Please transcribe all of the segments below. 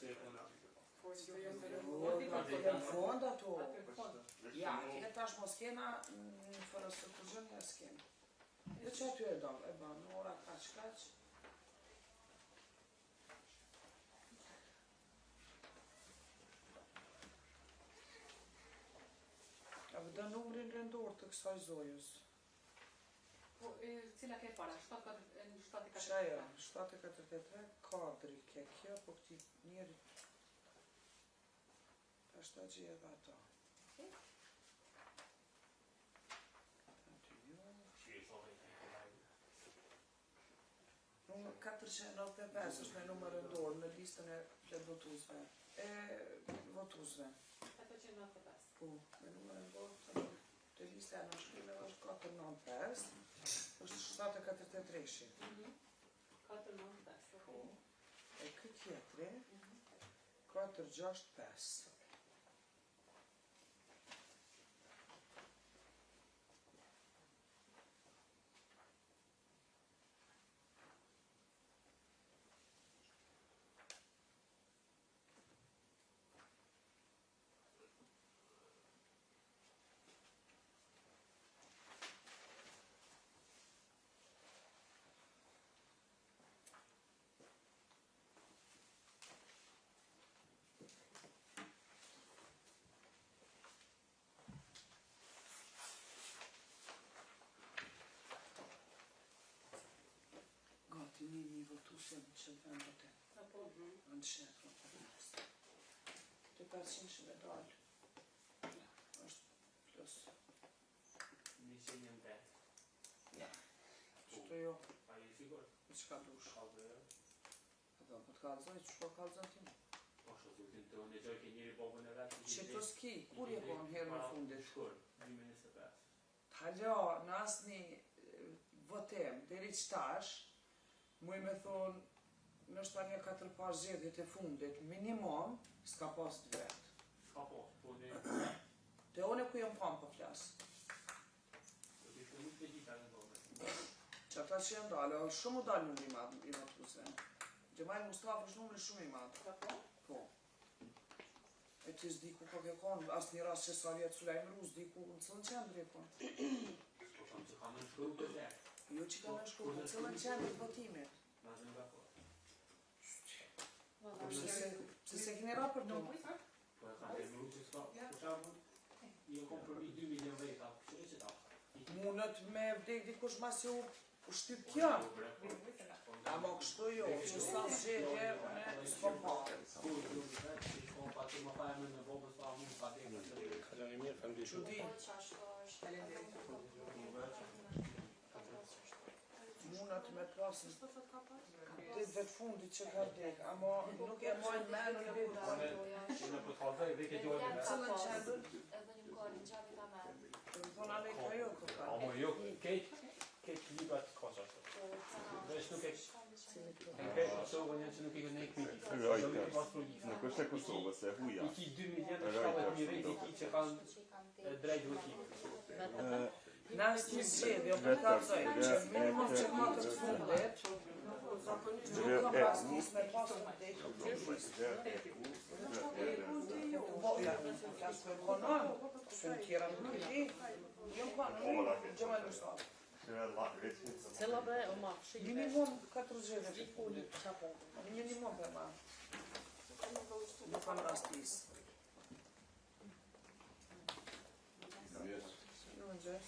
Në fond ato. Ja, e tash mos kena në fërës të të gjënë e s'kena. Dhe që aty e dam, e ban, në ora kaq. A vë dë numrin rendor të kësaj zojës. Po, cila ke para? 743? Qaja, 743, kadri ke kjo, po këti njeri... është të gjithë dhe ato. Numër 495 është me numër rëndorë në listën e fletë votuzve. Votuzve. 495? Po, me numër rëndorë të lista e në shkrime është 495, është 743. 495, po. E këtë tjetëri, 465. Gati një votusem që të vendote. Apo? Në shetë, të 500 që me dalë. është plus. 108. Ja. Qëto jo? A je sigur? Në që ka dush? Kalzë. Edhe, po të kalzoj, që shko kalzën tim? Po shëzutin të unë e gjoj ke njëri bobën e vetë. Që të s'ki, kur je bon herë në fundit? Shkur, 2025. T'halja, në asë një votem, deri qëtash, muj me thonë, nështë ta një 4-5 zjedhjet e fundit, minimum, s'ka pas të vetë. S'ka pas, po ne... Te one ku jom pamë për flasë. Po t'i shumë të gjitha në bobën. Që ata që janë dalë, është shumë u dalë numri i madhë i votuzve. Gjemal Mustafa është numri shumë i madhë. Apo? Po. E që s'di ku po ke konë, asë një rast që sa vjetë Sulejmë Rus, di ku në cëllën qendri e konë. Po shumë që ka në shkru të dhe. Jo që ka në shkru në cëllën qendri votimit. Në zënë nga po. Pse se keni rapër të më? Po e ka në mërru që s'ka, po shabu, i e kom përmi 2 milion vejta, që e që ta? Munët me vdek dikush mas ju shtyp kja. Ama kështu jo, që sa zhetje, ne s'kom pare. Ku e kërë të vetë, që i shkon pa të më pa e më në bobës, pa mund pa të e këtë. Kaloni mirë, fëndi shumë. Munët me pasën të vetë fundit që ka vdek, ama nuk e mojnë menën e kërë. Në për të kalëzaj, dhe ke gjojnë me. Cëllën qendër, Edhe një kohë gjatë ta merë. të më thonë ale ka jo këka. Amo jo, kejt libat ka qashtë. Vesh nuk e kejt Kosovën që nuk e këtë ne këmiti. Nuk është e Kosovës, e huja. I ki 2 milion e 7.000 vejt i ki që kanë drejt votimit. Në asë një zgjedhje, o për kalzoj, që minimum që ka të fundit, nuk kam pas nis me pasën të dekë të flasë për konon, që në tjera nuk e di, jo konon, Gjemal Mustafa. Cela be o ma shi Minimum 4 zgjedhje të fuli fundit. çapo. Minimum për ma. Nuk kam rastis. Në gjes.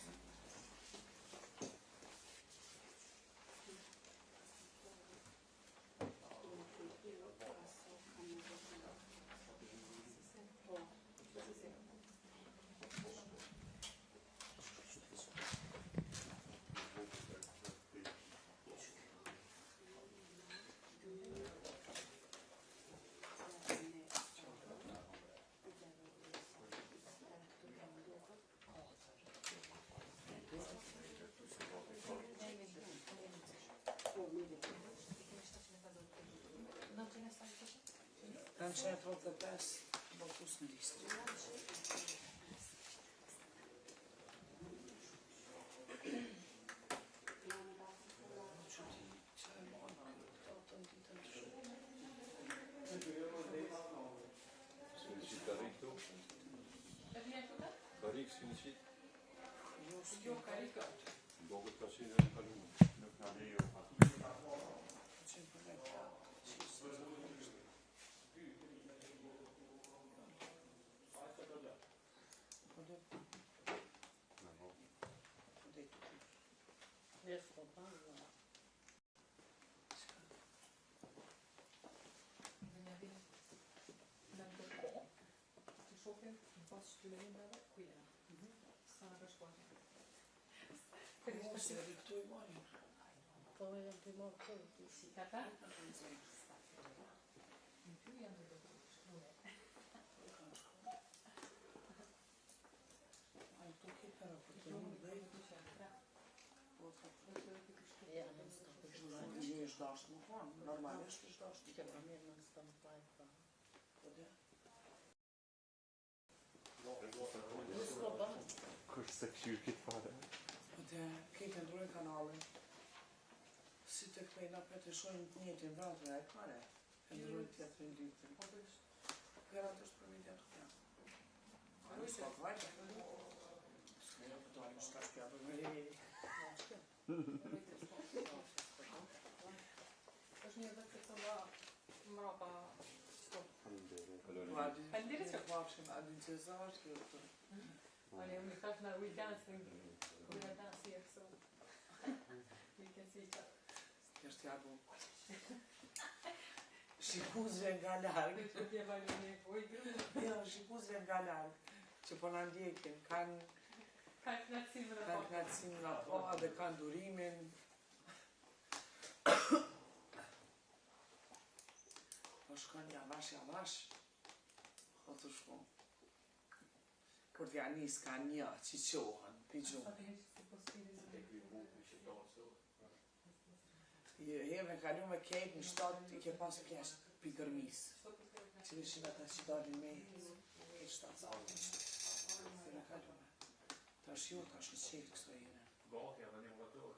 Kanë 135 votus në listë. Që e mojnë, këto të në ditën të shumë. 100 Jo, ka i kjo. Duket ka qenë në kaluar. Nuk na lejo aty. Njerëz po banë. Në vjen në kohë. Të shohim pas shtyllërimeve ku jena. Sa na bashkuar. Mos e riktu i mojnë. Po e jam të marrë kërë. Si ka ta? Në ty janë të do shkruhe. A i to ke para për të një dhejt. Ja, në s'ka përshkruaj. Një është dashtë më fanë, normalisht është dashtë. Që për mirë në s'ka më plajt, pa. Po dhe. Në s'ka banë. Kush se këshirë këtë fare? Po dhe, kejtë ndrujnë kanalin. Si të këpejna për të shojnë njëtin vratë e kare. E ndrujnë tjetërin ditën. Kërat është për midja të këta. A në s'ka vajtë? S'ka një pëtojnë, s'ka shpja për me rej. Është një vetë të nga mrapa stop. Faleminderit që pafshim, a din që sa është kjo të? Ale, we have now, we dancing. We are dancing here, so we can see each other. Kështë jabu. Shikuzve nga largë. Që t'je valë një ujgru. Jo, shikuzve nga largë. Që po në ndjekin, kanë Ka knatësim në po. knatësim nga po dhe kanë durimin. Po shkon javash. Po të shkon. Kur t'ja nis ka një që qohën, pijgjumë. Sa të heqë si po s'pidi zë. Heve kalu me kejt në shtatë i ke pas pjesht pi gërmis. Që ishin ata që dalin me kejt shtatë sa atë. Heve kalu me. Ta është jo, ta është në qejt këso jene. Gati, edhe një vëtor.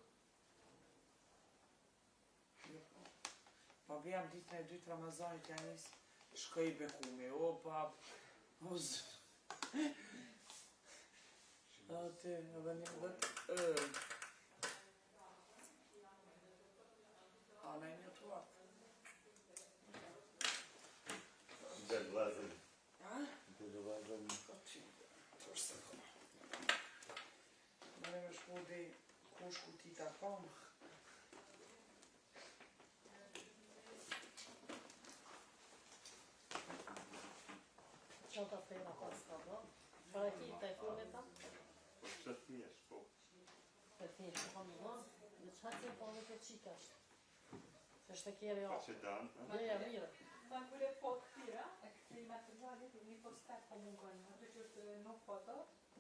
Pa bjam ditën e dytë Ramazanit ja njës, shkoj i bekume, o pap, o zë. Ate, edhe një vëtë, Ana e një të vartë. Del vazën. Ha? Del vazën. Ka ty, të është se ka. Mërë me shku dhe kush ku ti ta kam. Qanta fejna pas ka do. Qa e ki të e funit ta? Që ti esh, po. E ti që kam në do. Në qa ti po dhe të qikash? Se shte kjeri Ka o. që danë, Ja, mirë. Ta kule po këtira, e këti materialit, një po s'tek po mungon, atë që është nuk foto,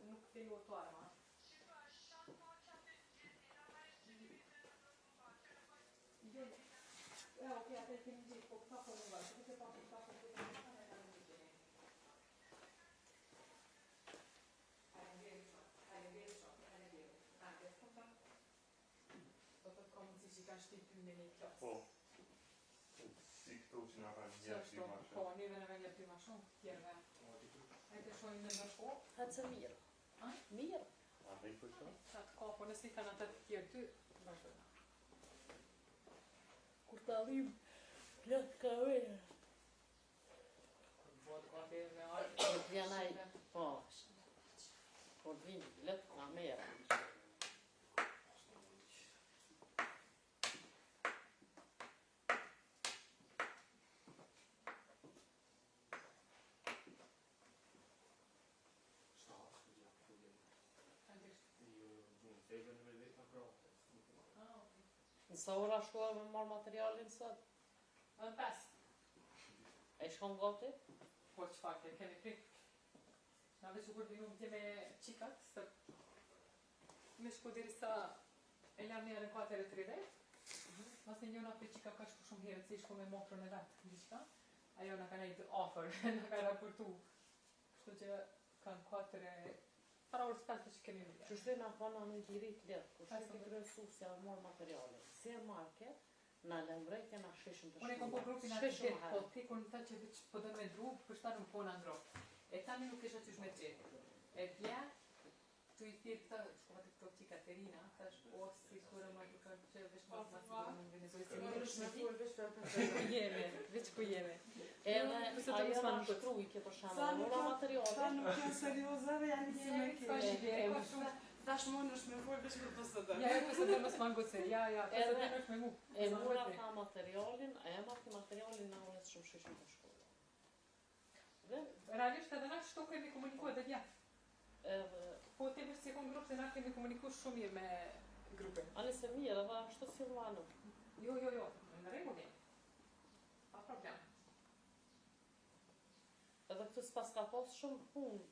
nuk këti u të arma. Okej, atë e kemi gjithë, po këta po mungon, që këte pa këta po të mungon, e ka në gjithë. Po të ka mundësi që ka shtit ty me një klasë. po. Si këto që nga kanë një që ma Po, njëve në venja ty ma shumë, tjerve. E të shojnë në ndërshko. Hëtë se mirë. A? Mirë. A me i përta? Sa të ka, po nësi kanë atë të tjerë ty, vazhdojna. Kur të alim, plët ka vejë. Po të ka të me arë. Kur të vjenaj, po. Kur të vinë, plët ka merë. Nësa ora shkua me marrë materialin sot? Në 5. E shkon gati? Po që fakt, e kemi prik. Në veç u kur vinu më me qikat, së me shku diri sa e lam njerën 4:30. Nëse njëna për qika ka shku shumë herët, si shku me motrën e vetë, diqka. Ajo në ka nejtë ofër, në ka raportu. Kështu që kanë 4 para orës 5 që kemi vje. Që shtu nga pana në gjirit lirë, kur shtu të kryesu si a morë materialin. Si e market, na lëmbrejke na shishëm të Unë e kom po grupin atë gjithë, po ti kur në ta që veç po dhe me dru, për shta nuk po në ndro. E tani nuk isha qysh me gjithë. E vje, Tu i thirë këta, shkova të këto qika të rina, thash, o, si kërë më të kërë që veç më të sigurë në Venezuelë, se mirë është me veç ku jeme. Edhe ajo na shkrui kjo për shembull, ora materiale. Ta nuk janë serioze dhe janë si me ke. Tash mund është me folë veç për PSD. Ja, PSD mos mangoce, ja, PSD është me mu. E mora ka materialin, a e marrë materialin na unë shumë shishëm të shkolla. Dhe Realisht edhe na shto kemi komunikuar dhe djatë. Po të vështë si kon grupë se na kemi komunikuar shumë mirë me grupin. a nëse mirë, edhe ashtu Silvano. Jo, në rregull. Pa problem. Edhe këtu s'pas ka pas shumë punë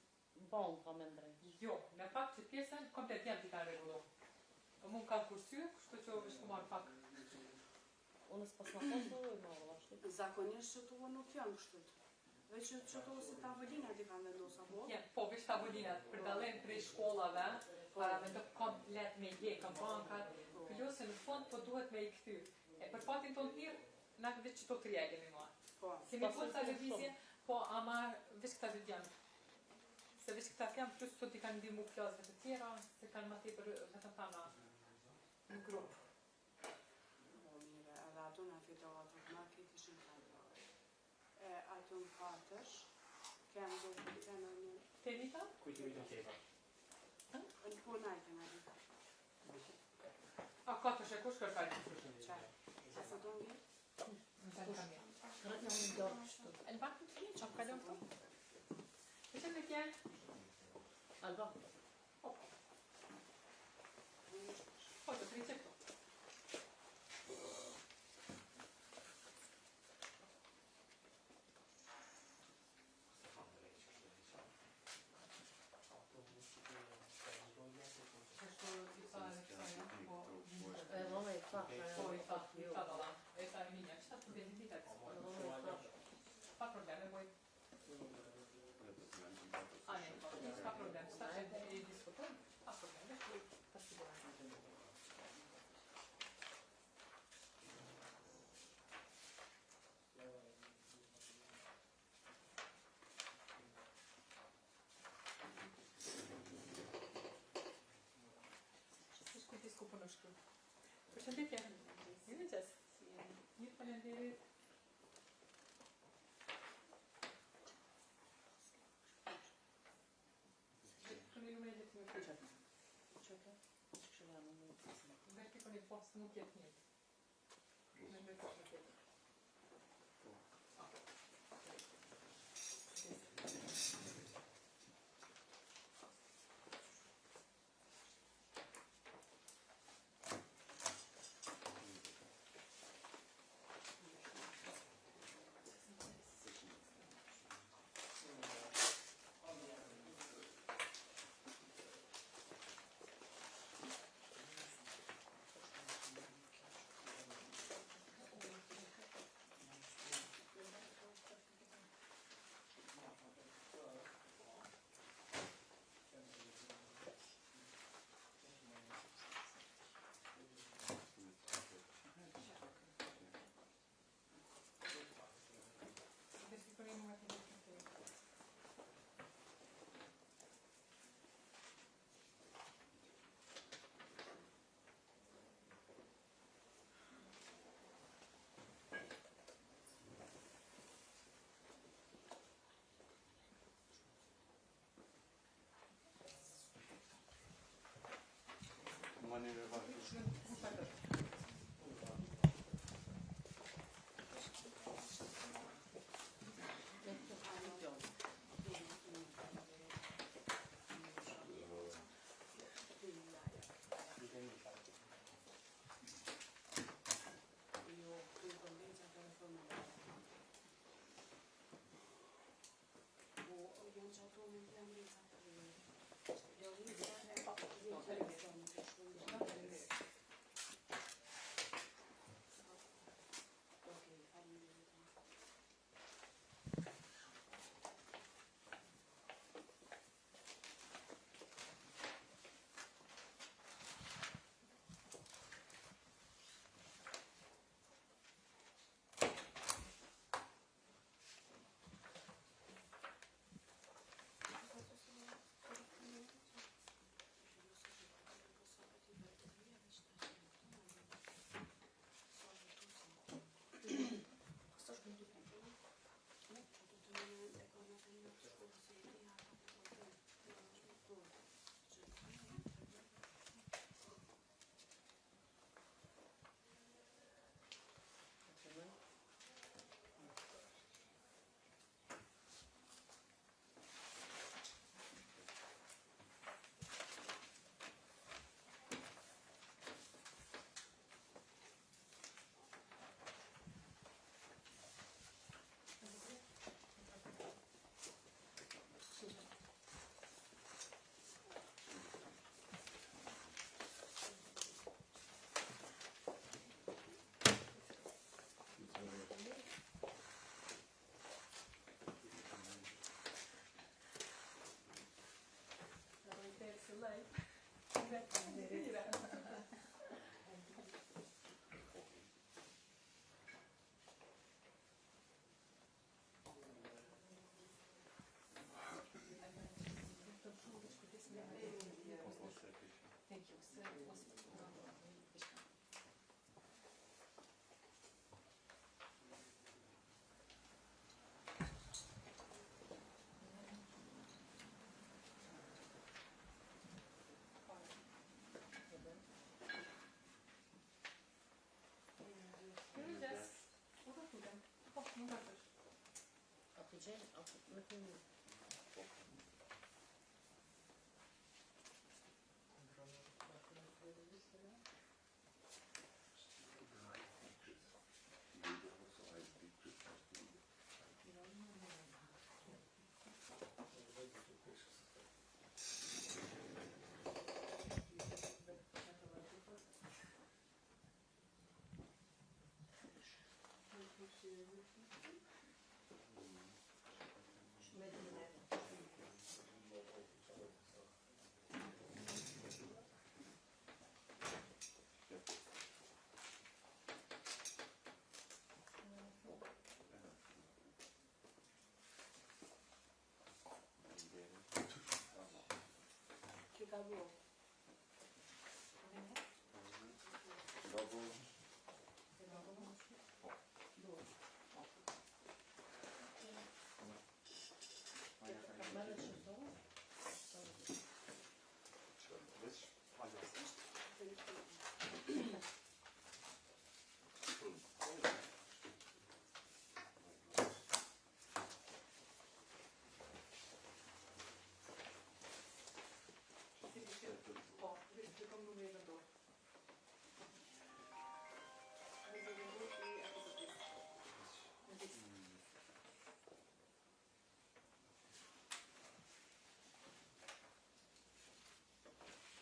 banka me ndrejt. Jo, në fakt që pjesën komplet jam t'i ka rregullu. Mund kam kursyer, kështu që vesh ku marr pak. Unë s'pas ma pas në rrujnë më vashti. Zakonisht që tu nuk janë kështu. Veç që tu si tavolinat i kanë vendosur apo? Po, veç tavolinat, për dallim prej shkollave, para me të komplet me je, ka bankat, plus në fund po duhet me i kthy. E për fatin ton mirë, na veç çto të rria kemi marrë. Po. Kemi punë televizje, po ama veç këta dy janë. Se veç këta janë plus sot i kanë ndihmu klasëve të tjera, se kanë më tepër vetëm tana në grup. Mire, edhe ato na fitova të market ishin kanë. Ato në katësh, kemë do të kemë një... Tenita? Kujtë vitën qepa. Në po najke në një. A katësh e kush kërkaj? Qa? Qa se do një? Në të kam jetë. Kërëtja unë dorë kështu. Elban? Qa kalon këto? E që në kjenë? Alba. Po, të trice këto. E vome i faqë. Po, i fa dalla. E sa e minja, qëta të vendin ditet? Pa probleme, boj. A, ne, pa problem. Sta që e diskutojnë, pa probleme, pa sigurën. Ishtë kujtis ku punë shkru. Përshëndetje. Mirë qes. Mirë falenderit. Këni lume e letë me përqat. Qëka? Shkëshëva në më të cëmë. Vërti këni postë nuk jetë njëtë. Me me përqat jetë. Maniere varie. Nga tësh. Atë gjenë, atë me kënë Bravo.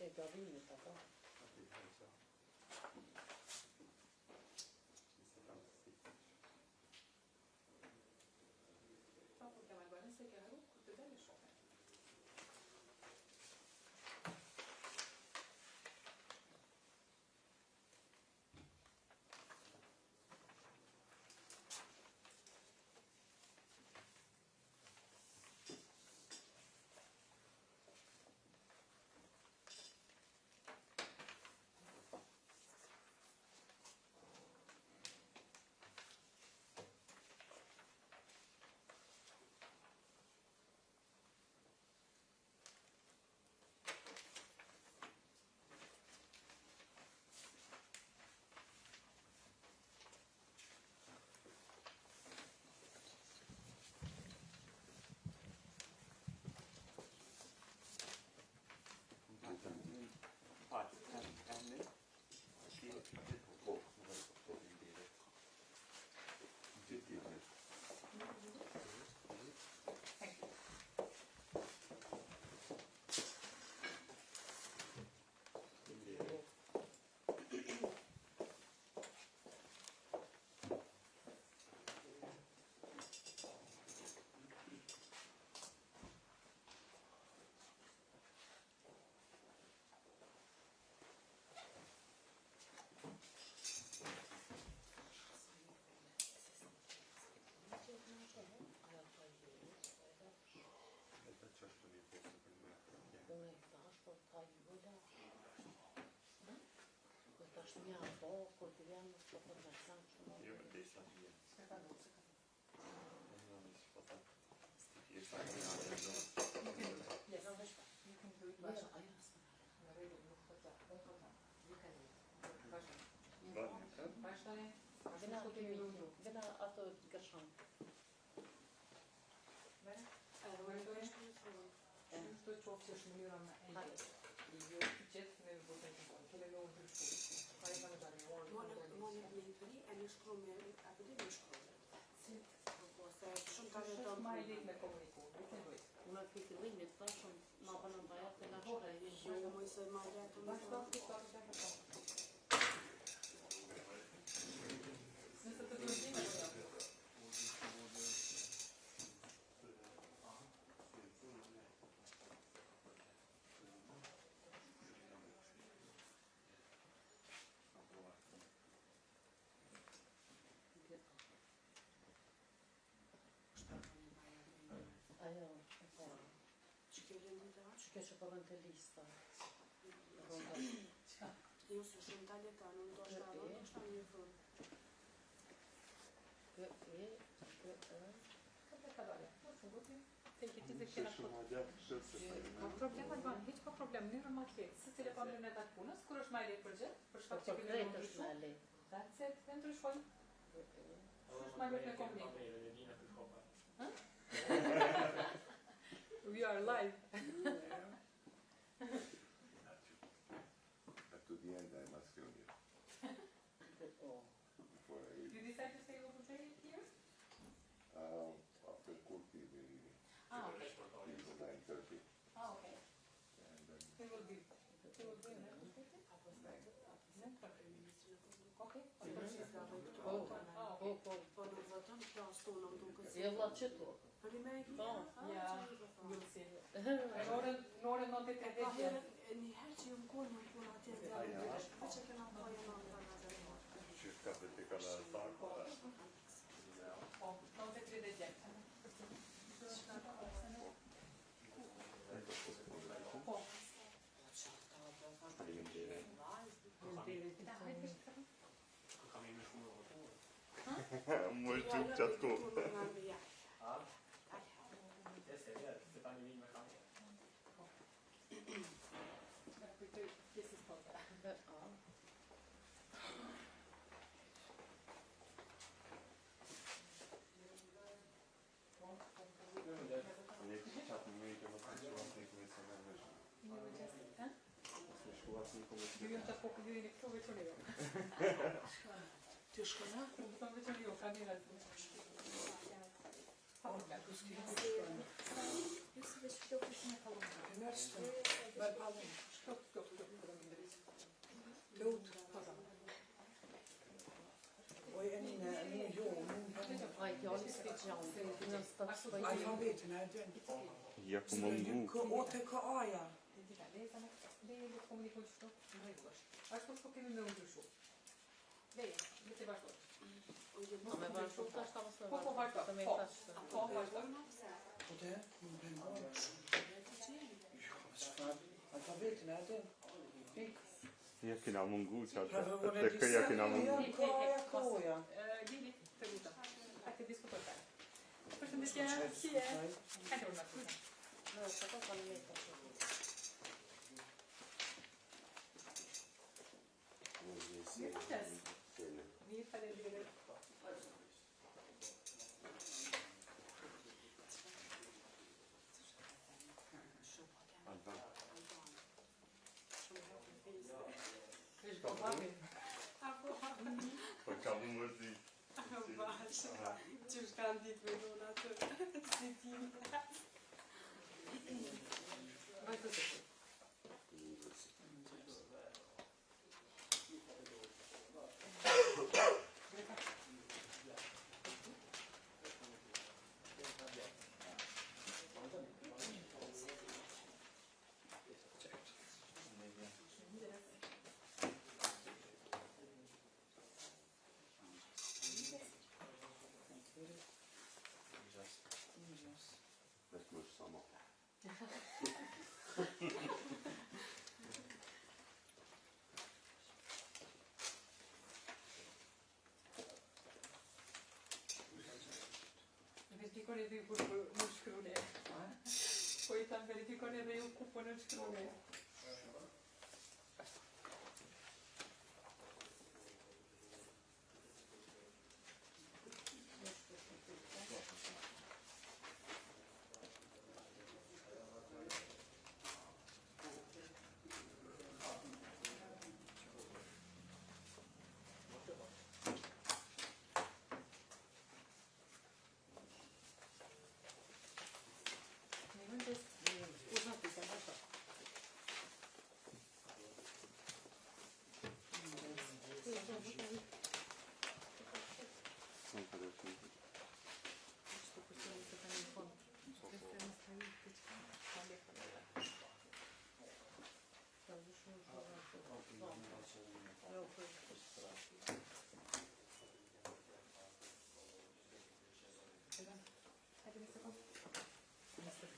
e gabimit ato. Proprio che magari se chiaro, tutte delle sciopere. Mia po, kur të vjen të përmersan shumë. Jo, me desa të vjen. Se ka do, se ka do. Lesa veç pa. Nuk më dojtë Lesa, bashkë. ajo asë. Në rejtë, nuk të të të të të. Vika një. Bashkë. Bashkë. Bashkë tani. Vena Bashkë të kemi kimi, lundu. vena ato gërshon. Vene? Shtu të qofë që është mënyra me ejtë. Jo të gjithë me vëtën të tonë. Kele lo në dërshtu. Ka i kanë gjari orë. Mone të një e në shkru me, apo dhe në shkru. Se shumë të Është ma i letë me komuniku. Nuk në dojtë. Unë të fillimit tashëm ma bënë bajat të nga Bohe, shkaj. Jo, moj se ma letë me Bashkë të të të të të. Nëse të dojtë një me Ajo, po, që kërë një të që ke që përën të lista. Jo, se shumë të letë, në do shta do shta një fërë. Këtë ka dalë. Nësë në te ki ti të kena këtë. Ka problem, Alban, hiq ka problem, njërën ma të letë. Se cile pa mërën e tatë punës, kur është ma i letë për gjithë, për shkak që këllë në ndryshu. That's it, në ndryshojnë. marrë me kombi. We are live. You decided to stay over there here? After Kurti, we Ah, okay. in Turkey. Ah, okay. He will be in Okay. Jella qëtu. Ja, we'll see. Në orën 9:30. Njëherë që ju më konë në punë atje në dhe që këna pojë në në Shifka dhe të kala sarko. 9:30. Moj quk qatë ko. Ti shkona? Më veçon jo, ka një rëzë. Bel pallon. Lut. Oj, Enina jo, Ai djali special, në statë alfabetin e din. Ja ku më ngu. Kë ote kë aja. Le komunikoj qështu, në regullësh. Ashtu shko kemi me ndryshu. Le të vazhdoj. A me vazhdu të ashtë ta mësë me Po, vazhdo. Të me Po, thashtë. po, vazhdo. Po te, më bëngoj. Alfabetin e din. Pik. Ja kina më ngu qatë. Unë Të këja kina më ngu. Kë aja kë oja. Lili, të lutem. Hajde diskutoj tani. Përshëndetje, si je? Hajde unë atë. Në, që ka kanë me të shumë. Mirë mëngjes. Mirë, faleminderit. Është po papi. Po kam më mërzi. Që shkanë ditë me nuna të si tim. Vazhdo të. Vesh më shama. Verifikoni edhe ju kur po në shkrune. Po I tham verifikoni edhe ju kur po në shkrune.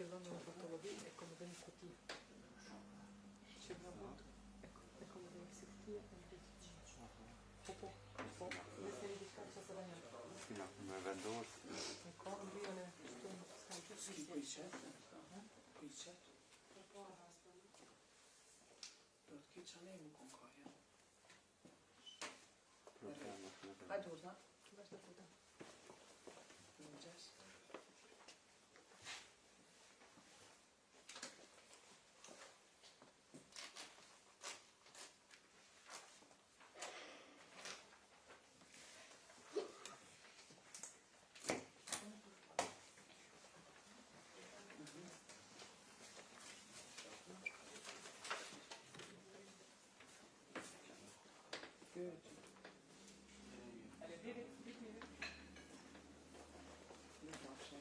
Fillon në patologi e kom dhe një kuti. Që nga mund e kom dhe një si kuti e kom dhe Po, nëse I diçka që se dhe një. Kina me vendos. Në kom dhe një shtu në s'ka Si pichet. Pichet. Do të ki që ne më kon kaja. Hajde urna. Vazhdo puta. mëngjes. Good. Eller det är ditt minut. Det kanske.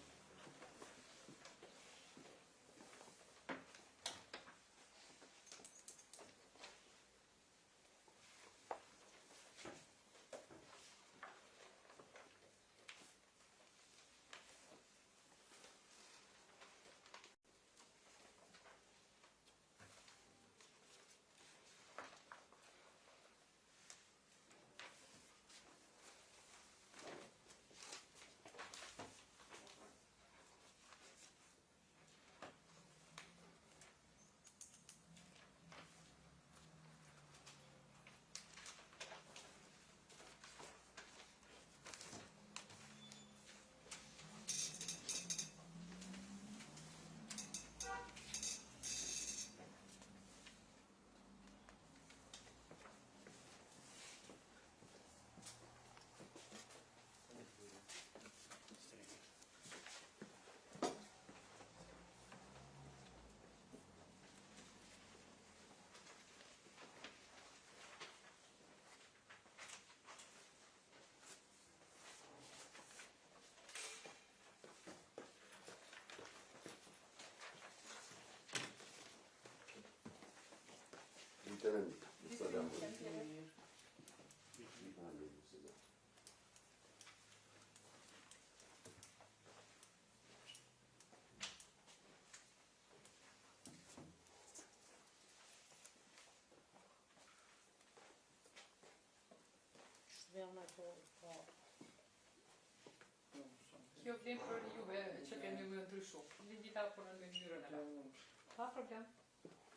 Kjo vlen për juve që keni më ndryshu. Lidhita për në mënyrën e vet. Pa problem.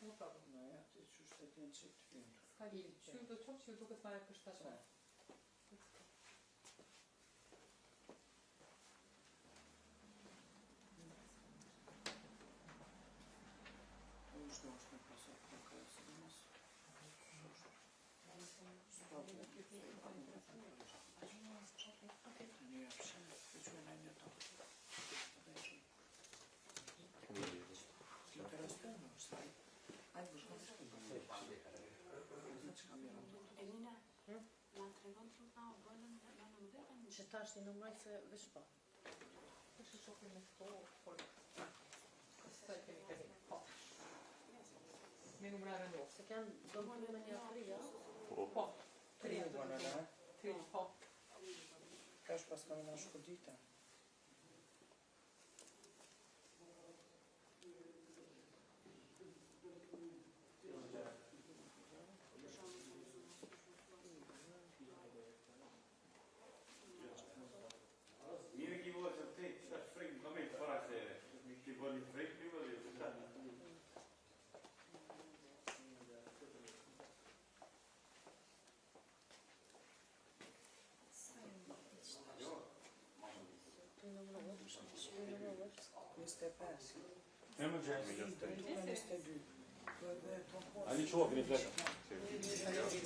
No problem. No ja, ti qështë të t'jenë që të fjenë. Ska lidhje. Që do të thotë që ju duket më e përshtatshme. Është në pasat në kërësë në mësë. Një apëshën, të që në një të Kjo të rastënë, është taj. Ajë bëshka të shkëmë. Që kam jera të. Elina, na tregon të nga o bëllën në në vetën? Që ta është i numroj se veç pa. Është shoqin me këto, por sa keni këtë. Po. Me numrarën do. Se kanë dëmoni me një trija. Po. Tri Bona, da? Tri, po. Ka është pas kam në shkodita. Mire che vuoi se te sta freddo, come farà se ti vuoi freddo, vuoi Niste pes. E më gjesë. Niste dy. Ani qo, këni fletë.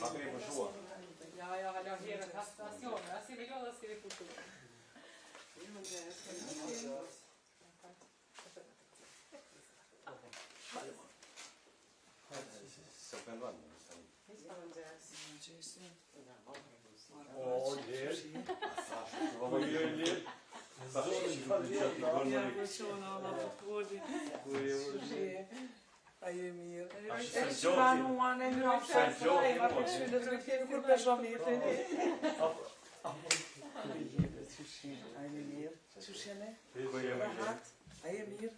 A këni përshua. Ja, hala herë, asnjone, as i velo, as i futu. Se përnë vanë. Gjesi. O, lirë. O, lirë. Ja, përshona, alla të kodi. A je mirë. E që ranuan e një afshat, e ma përshynë të rëpjeve kur përshon mirë. A je mirë. Qëshjene? Rahat. A je mirë.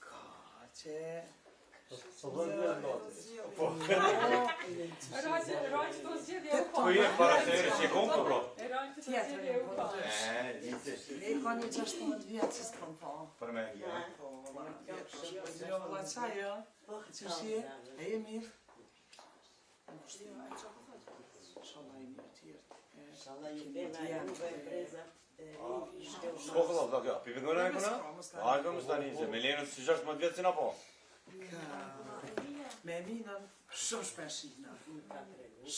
Ka, që... Rajtë të zgjedhje u Po je para se që konko, bro. Rajtë të zgjedhje u ka. E ka një 16 vjetë që s'kom pa. Për me, ja. Jo, la qaj, jo. Qëshje? E je mirë. Shala e mirë tjertë. Inshallah ju bena juve breza. Shko fëllon, do kjo, pipi ngëna e këna? Hajde më stani që, me lenën si 16 vjetë si na po. Me minën shumë shpeshina.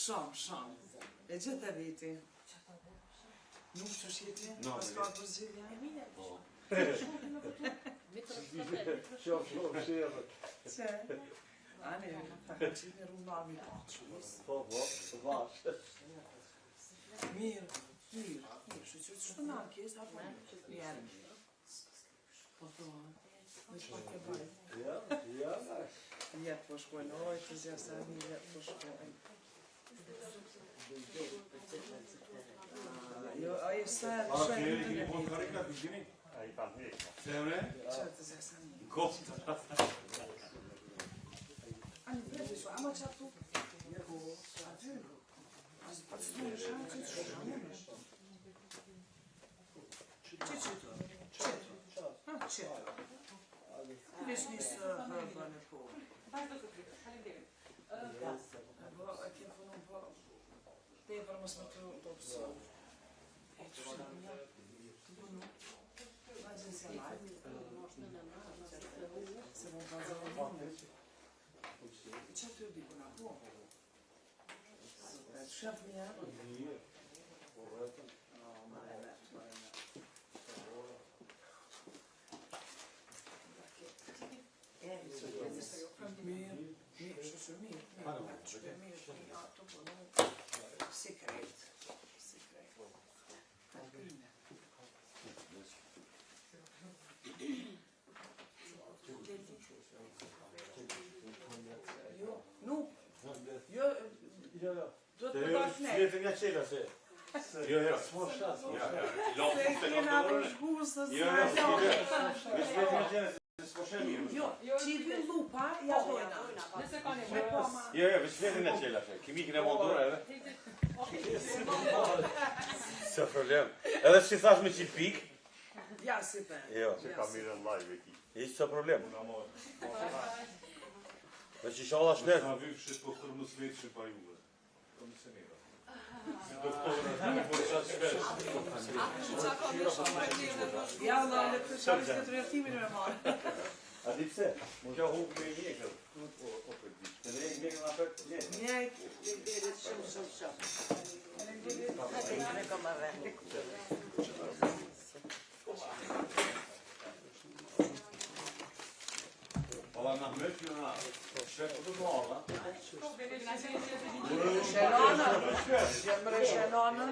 Shumë. E gjithë e viti. Nuk që shjeti? Pas ka përzgjidhja? Shumë shirë. Që? Ani, ka qitë një rumami Po, vash. Mirë. Që në arkes, apo njerë? Po thonë, në që pak e bajtë. Jetë po shkojnë, oj, të zjasa një jetë po shkojnë. Jo, a e sërë, shkojnë në të në vitë. A i kanë një. Që të zjasa një. Kopta. Ani, prejtë shkojnë, ama që atu? Ko, aty. Pa të stojnë shanë, që të shanë. Qëtë? Vesh njësë hërbën e po. Vazhdo të frikë, faleminderit. A ke punu po, te e për mos më të opcion. E që shë një, të punu. Vazhdo se lajtë. Se më vazhdo në mënë. Që të di puna po? Shëf një. Sekret. Jo, nuk. Jo, do të përdash ne. Sjetë nga qela se. Jo, s'mo shas. Se kena për shgusës. Sjetë nga qela se s'mo shë mirë. Jo, që i vjen lupa, ja dojna. Nëse ka nevojë. Jo, sjetë nga qela se. Kimikën e moldura edhe. Së problem. Edhe që thash me qi pik. Ja, si për. Jo. Që ka mirë në live e ki. Ishtë së problem. Dhe që shala shnet. Ka vymë shqit po thërmës vetë që pa juve. Ka më se mira. Si doktorë, në po qatë shpesh. Ja, dhe në këtë qavis këtë rjetimin me marë. A di pse? Kjo hukë me një këtë. O për di. Të drejnë një nga për të gjenë. Njejt. Ola në mëtë kjo nga shqetë të marë. Shenonën. Jemre shenonën.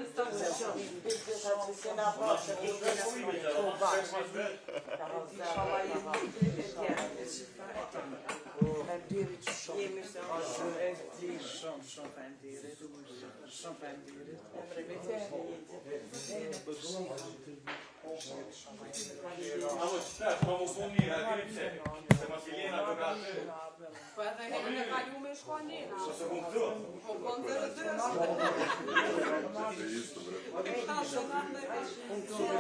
Fendirit shumë. Shumë fendirit. Shumë fendirit. A më qëtë, ma më punë një, a diri pse? Se ma si Lena për atë. Po edhe herë me kalu me shko njëra. Se më këtu. Po konë të rëdërës. Ta shënat në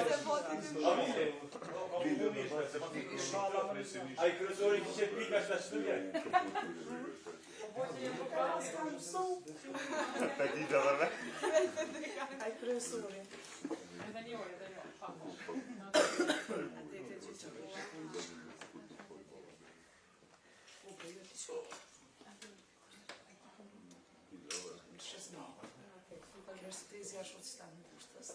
se voti të A vite? Ma më punë një, se ma si Lena. A i kërësori që që pika shta që të vjetë. Të gjitha dhe me. Ai kërësori. Edhe një orë. Kërstezja është të stanë në kushtës.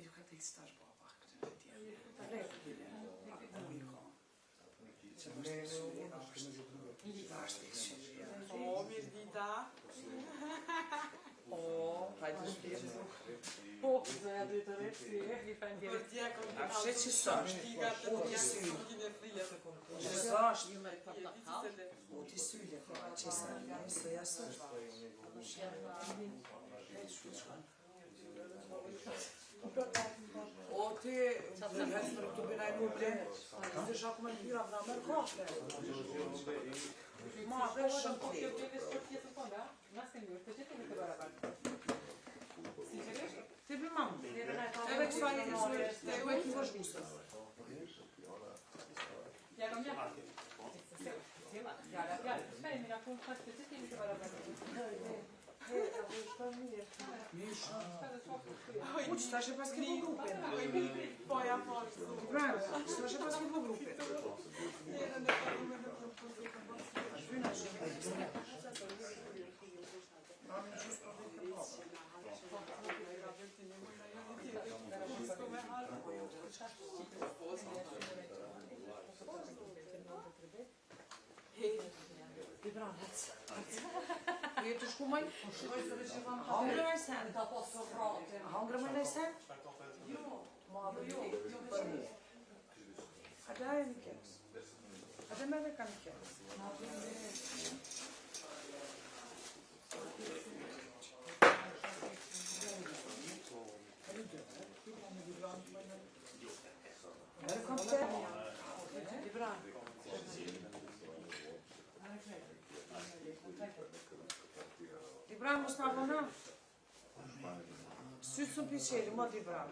Ju ka të i stash baba këtë në tjerë. Të lekë bile. Nuk i ka. Që më shtë syri është. Ashtë i syri. O, mirë dita. O, hajtë shpirë. Po, zëja dy të rejtë si e, i fendirit. Për tja kom A fshe që sështë? Tiga të tja kom kine frija. Që sështë? Ju me të plakal. O, ti syri. Që sa një së jasështë. O, ti, të bënaj muble, të shaku me në pira vra mërë kashte. Ma, dhe shumë të Kjo bebe s'ko pjesë të fonda, nësë të njërë, të gjithë të të barabar. Sinqerisht? ti për mamë. Edhe kësa një këshme, të e ki vësh gustës. Ja kam një. Ja, shkaj, mira, ku në të gjithë të barabar. He, a vë shka mirë. Uç, tash e pas ke bu grupin. Poja pas. Bravo, tash e pas ke bu grupin. Shvyna shumë. Mami just po vjen këtu. Je të shkumaj? Shkoj se veç e kam hangre me sen? Ka pasur ratin. Hangre me në sen? Jo. Ma dhe jo, për një. Hajde e një keks. Hajde me dhe ka një keks. Merë kam të? Ibran. Ibran mos na vona. Sytsun piçeli, mod Ibran.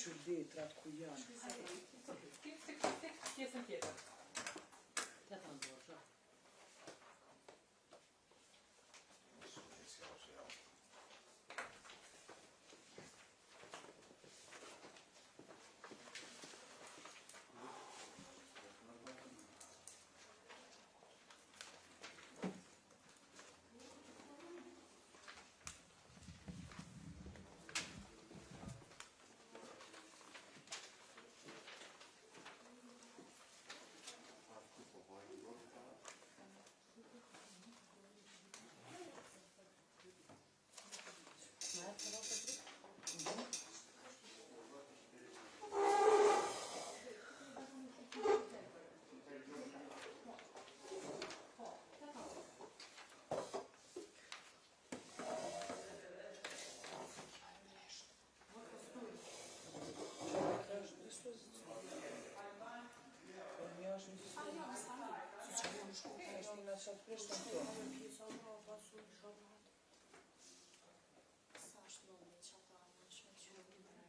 Shurdetrat ku janë. Pjesën tjetër. Të të ndosha.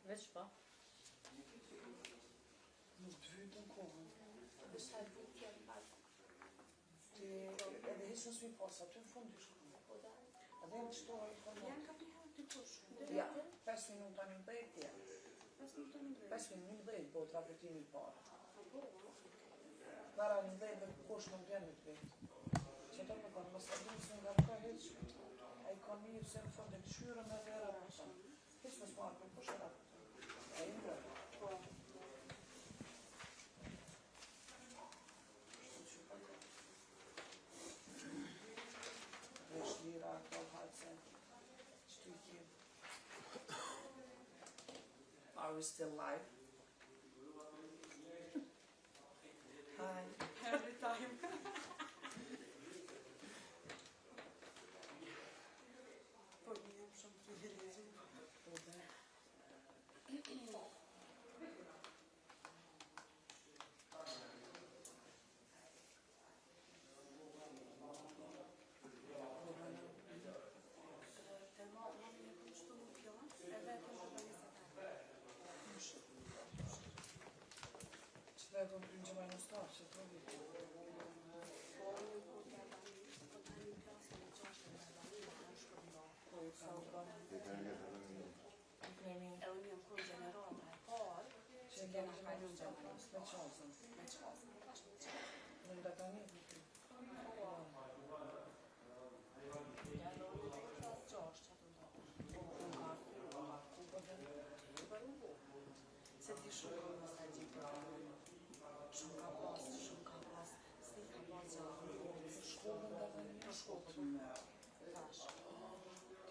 Veç pa. Nuk të vytën kohën. Edhe hisë nësë mi pas, aty në fund i shkru. Edhe në qëto e konë. Janë ka përherë të kush. Ja, 5 minuta një mbejt, ja. 5 minuta një mbejt, po të rapetimi parë. Para një mbejt dhe kush nuk vjen një mbejt. Që të më konë, më së të se nga ka heqë. A i konë mirë se në fund e të shyrën edhe e rapetën. Hisë më smarë për kush e rapetën. A i mbejt. Are we still live? Hi. Every time. Po një jam shumë privilegjim. Po dhe. Dhe do të bëjmë gjëma në stafë, që të rëvit. Po, i ka u bërë. Nuk nemi... Edhe një kur generata e parë, Që kemi gjëma në stafë, me qasën. Në nda ka një,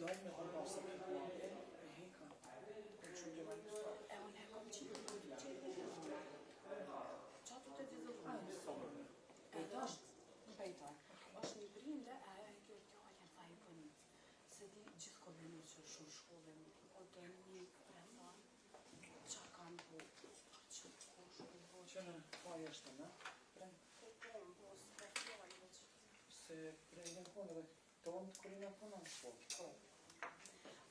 dojnë me të pasë të të marke, e heka. Në shumë gjema një sot. E unë e kom qitë në të qetë e qatë të të dhëvë. E është bejta. është një brinde, e kjo t'jallën tha i pënit. Se di gjithë kodinu që shumë shkollën, o të një rrethon, qa kanë po, që ko shumë po. Që në kaj është në? Po tonë, po s'ka fjallë që. Se prejnë kondëve, tonë të kërina punë në shkollë. Po.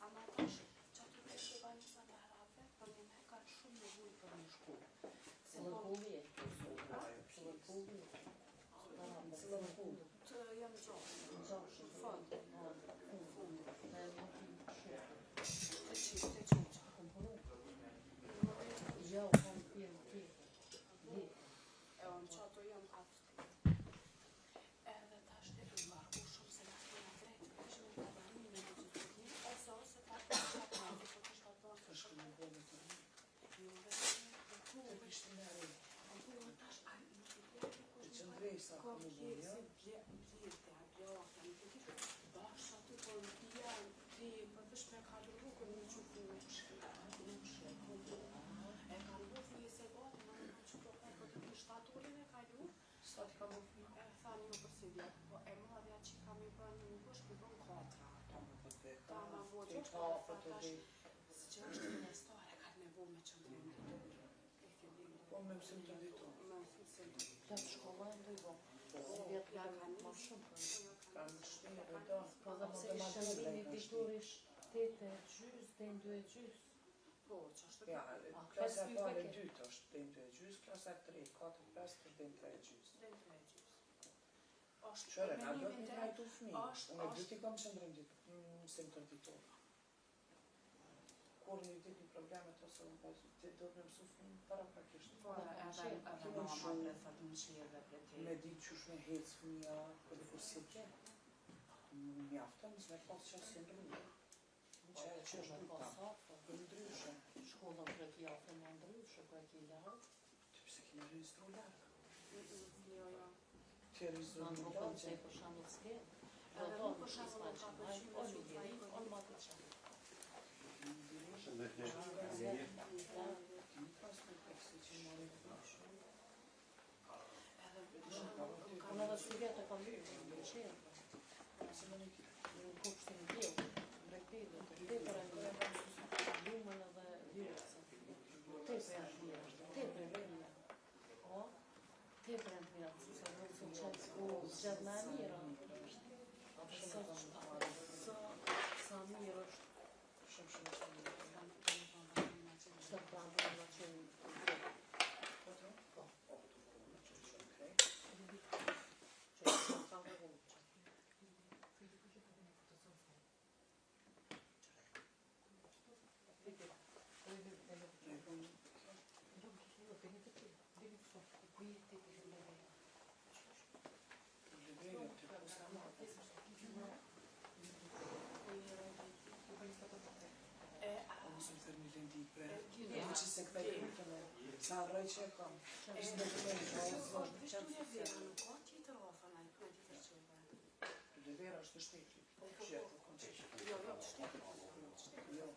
Ama tash, që ato të shëva njësa të hrape, për një me ka shumë në vujë për një shkollë. Se po, të jam gjohë, fund, të qyqë. Jo, kom pjenë E unë që ato jam atë. Edhe tash të të marku shumë se në kena drejtë, kështë me të adamime në gjithë të një, ose ta të qatë në gjithë të kështë ato të Është në bëllë të një. Ju dhe Të ishtë në rejë. po tash a në të të Të qëndrejsa Ko në kje bëllë, si bljete, a bljohta, në të gjithë, bashkë aty po në pjanë, ti për të shme ka të rukën në që ku në shkëta, në shkëta, e ka në bërë një se gati, në në që po e këtë të shtatorin e ka lu, sa ti ka më fmi? e tha një për si vjetë, po e madhja që kam i bërë në bësh, mi bërë katra. Ta më për të Ta ma të vojë, të që ka për të dhe. si që është një nestare, ka të nevu me qëndrim të dorë, e fillim. Po me mësim të ditu. Me mësim të ditu. Të shkollën dhe i bo. Po, Vjetë ja ka ka më një shumë për. Ka në shpinë dhe da. Po dhe pse ishte një diturish 8 e gjys, dhe në 2 e gjys. Po, që është Ja, klasa e pare dytë është dhe në 2 e gjys, klasa e 3, 4, 5, dhe në 3 e gjys. Qëre, na do të një trajtu fmi. Unë e dyti kam qëndrim ditë, mësim të ditur. Kur një ditë një problemet ose unë do të me mësu fmi para prakishtë. Me ditë që shme hecë fmija, për dhe kur si ke. Mjaftën, s'me pas që si ndrujë. Që është duta, për ndryshë. Shkollën për t'i aftë më ndryshë, për t'i larë. Të pse kemi registru larë. Jo. Të registru Në larë nukën se që... për shambull s'ke. Edhe nuk për shambull ka përgjime O që një diri, o në matë të shamë. Unë edhe si vjetë e kam lyë, në qërë. Në kupshtin në bjellë, brekpilë, të për e një, lumën edhe lyësë. Te për e një, te për e një. O, te për e një, se në të qëtë ku zgjedh me e mirë. Sa mirë është. Shumë. Shtë të pranë për në qënë. Se këta i kujtëme, sa rrej që e kam. Ishtë në të me në Vishtu një vera, nuk ka tjetër ofën, a i për tjetër që e bërë. Dhe vera është të shteti. Jo, të shteti. Jo,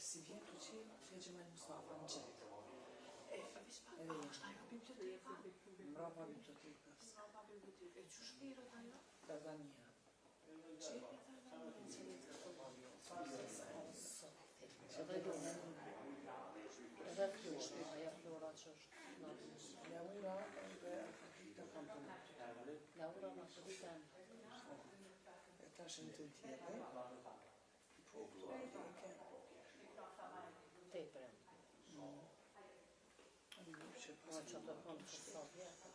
si vjen të qi, të gjema në Mustafa në qetë. Edhe është ajo biblioteka? Mrapa bibliotekës. E që shtirët ajo? Dhe një. Që e për Edhe flora, aja flora që është në Laura dhe Afrodita kam të në. Laura në Afrodita në. E ta shenë të tjetë. Po, këto e ke. Te prem. Që Ma që të konë që sa vjetë.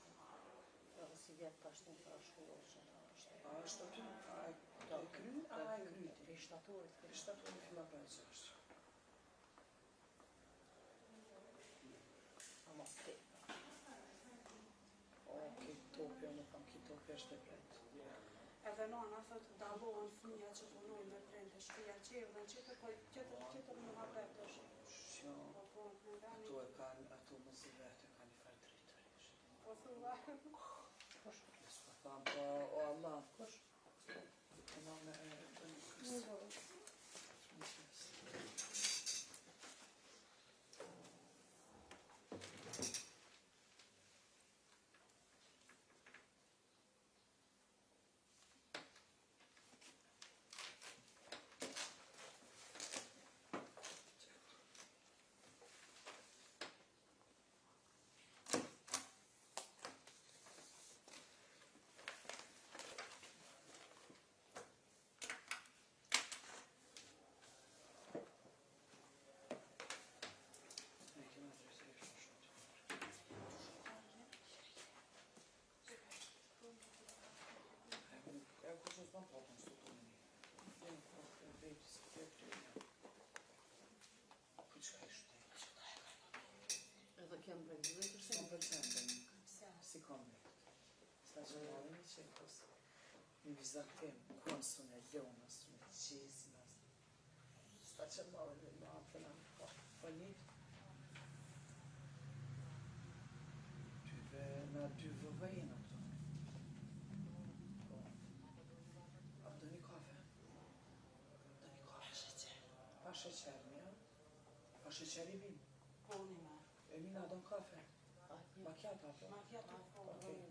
Edhe si vjetë ka shtë në pra shkollë që është. a është aty, a e kry, a e kryti. I shtatorit. I shtatorit fila për e që është. Ama te. O, kitopja, nuk kam kitopja është e bretë. Edhe nona thot dalohen fëmija që punojnë me prende shpia qevën, qëtër po tjetër më hapet është. Shjo, Po, në veni. ato e kanë, ato më si vetë, e kanë i farë drejtërisht. Po, thua. Kush? Nësë pa thamë, po, o Allah, kush? E në me e të në kërës. Po çka ishte? Edhe kem bregë, S'kom përqendën, si kom bregë. Sta që marrë një qekos, një vizatim, konsun e ljonës, me qesin, sta që marrë një matën, po një, na dy vëvejnë ato. Po, a do një kafe? Do një kafe. Pa sheqer, mja? Pa sheqer i vim? Po, një me. E mina do në kafe? Macchiato apo? Macchiato, po. Okej.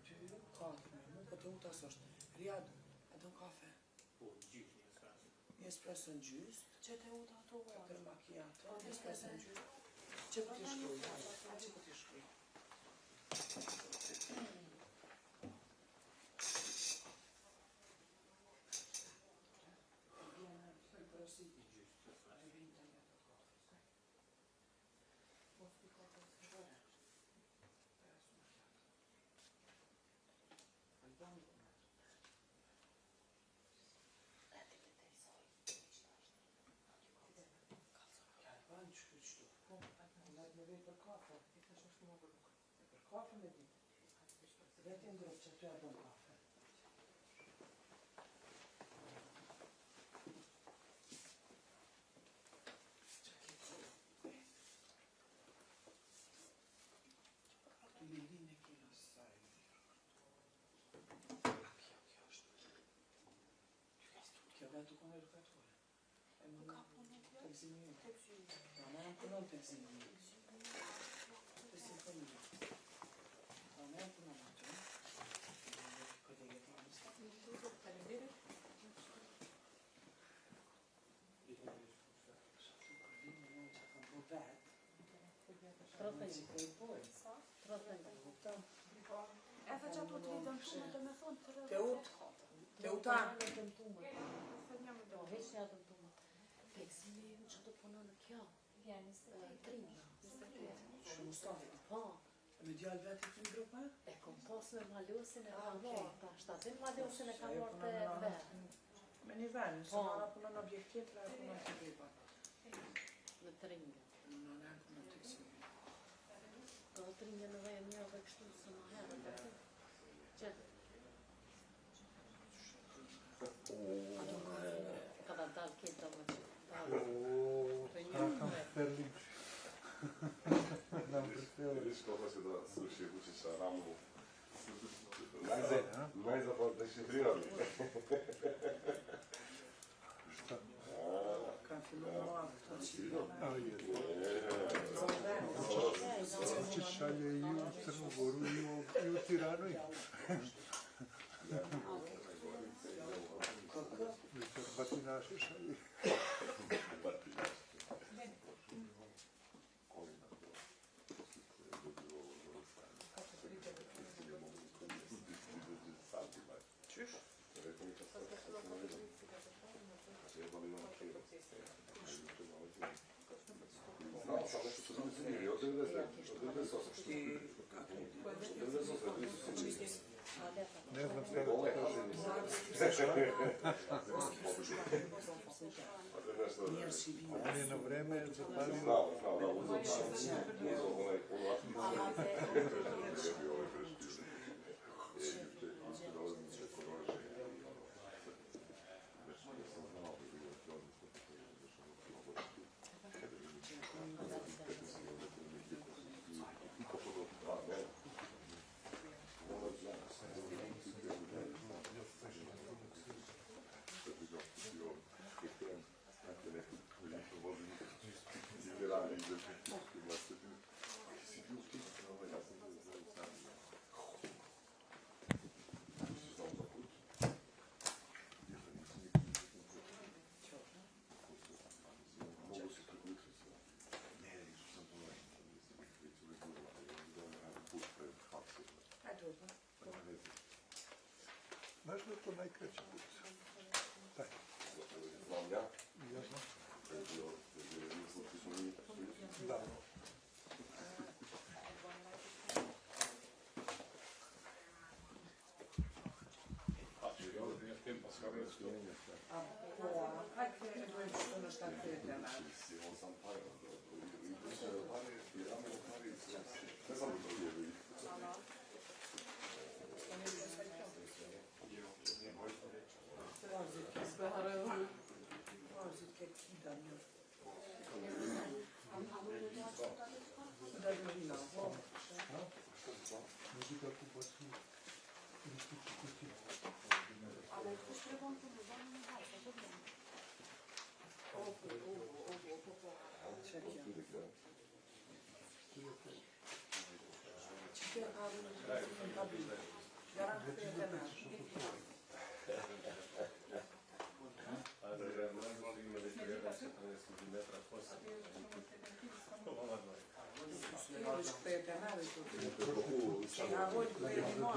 Dy kafe me mu, po të utas është. Riyad, a do në kafe? Po, gjysh një espresso. Një espresso në gjyst, Që te uta ato katër macchiato, një espresso në gjyst. Që po t'i shkruj? Që po t'i shkruj? Për kafe me ditë. Vetë në grupë që të e bën kafe. Lilin e kina saj. Kjo është. Kjo vetë u konë edukatorë. E më Ka punë kjo? të gzimio. Të gzimio. Ma në e punon të gzimio. Të simfonio. Ma në e punon ato. Kolegët e njështë. Faleminderit. Edhe që ato të lidën tume të me thonë të rrëve. Te uta. Po, heqja të tumë. Teksimi ju që të punon në kjo. Trinja. Shumë Mustafa. Po. Me djallë vetë i të në grupë? E kom pos me malusin e kam marrë. Ta shtatin malusin e kam marrë të vetë. Me një venë, se nana punon në objekt tjetër, e punon të gripa. Në Trinja. Nana e punon të eksimi. Ka Trinja në vejë një dhe kështu së më herë. Që? Ka da dalë këtë më që. Risco sushi kući sa ramu. Najzapadnejši Kanë fillu në marë këto qipë. Që šalje i u Crnu Goru i u Tiranu. Batinaši šalje. Qysh? Ne znam sve da on je na vreme zapalio. Znaš da je to najkraći put? Taj. Ja znam. Da. Po, hajde ke e dojmë shtu në 7 janar. Vazit ke kida një. Da vina, Muzika ku bățu. Ale tu shkruan të më bënë në hajtë, të bënë. Çike ağrını tabii. Garanti edemem. Eles que têm canal e tudo. A olho que veio de nós.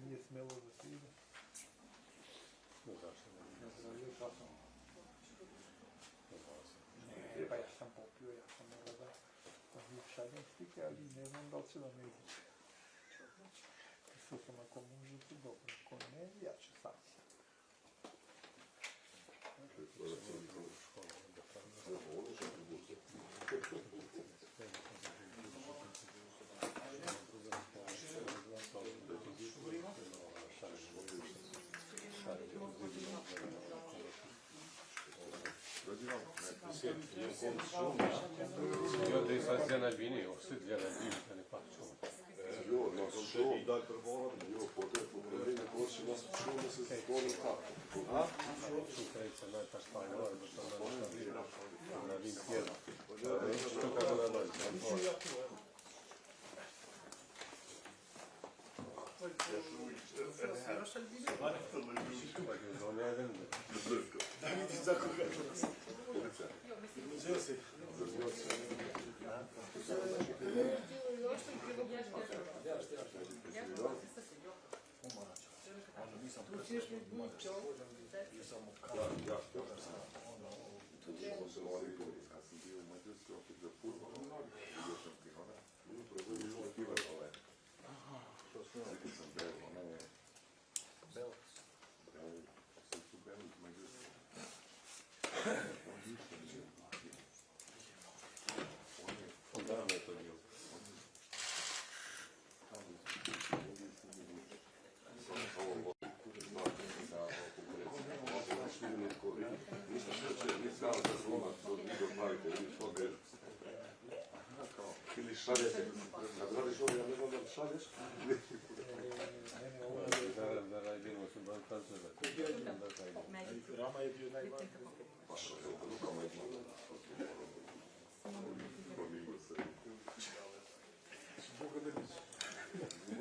Nije smelo da se ide. Pa ja sam popio, ja sam morao da šaljem slike, ali ne znam da li će da me izaći. Mislio sam ako možete dobro, ako ne, ja ću sam. Io devi fare zia Albini, o se zia Albini te ne faccio. Jo, no sam to dalj pregovorim, jo, potem problemi hoće nas čuo da se zgodi tako. A? Tukaj se naj ta španjol, da to na vin tjedan. Što kako da dođe? Ili šaljete, kad radiš ovo, ja ne znam da li šalješ. Da radimo su bankanče da Rama je bio najvažniji. Pa što je u rukama izgleda. Promijenio se.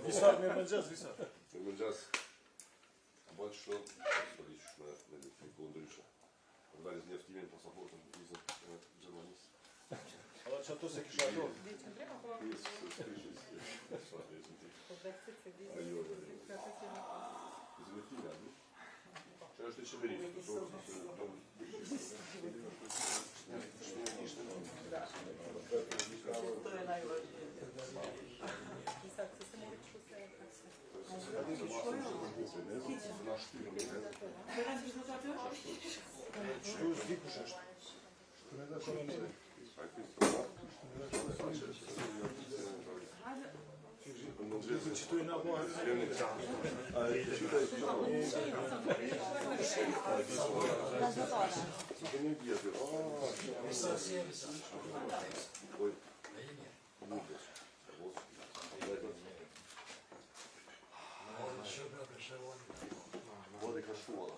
Visar ne mâncează, Visar. Ne mâncează. Băi, și eu, să zici, ne condrișa. Dali z nieftimieniem pasaportem, wizą Germanis. Ale ce to se kišato? Jest, słyszeć, słabie, a jo, z nieftimienia, nie? Przecież ty się byli, to To je najvažnije. Što zdikušaš? Što ne da što ne da? Znači to je na boha. Vodi ka škola.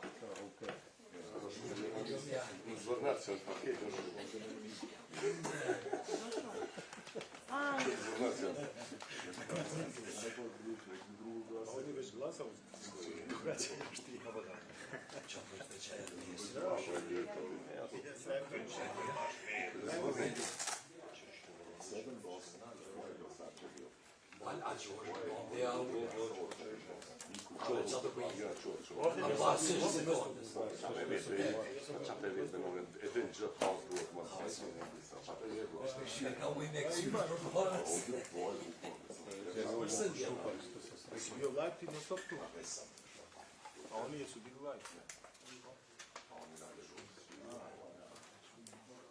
Zvornacija od paketa. Zvornacija. On je već glasao. Drugačije još ti. Bio live ti non stop tu. A oni jesu bili live.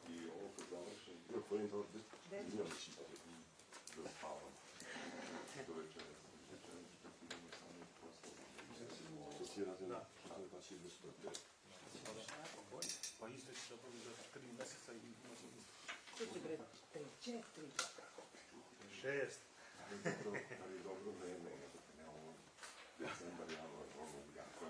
I ovo kad završim, bio koji to idemo čitati. Do večera. Pa izveć da bude za 3 mjeseca i Što ti bre? 3, 4. 6. Ali dobro vreme, nemamo decembar, januar, ono jako.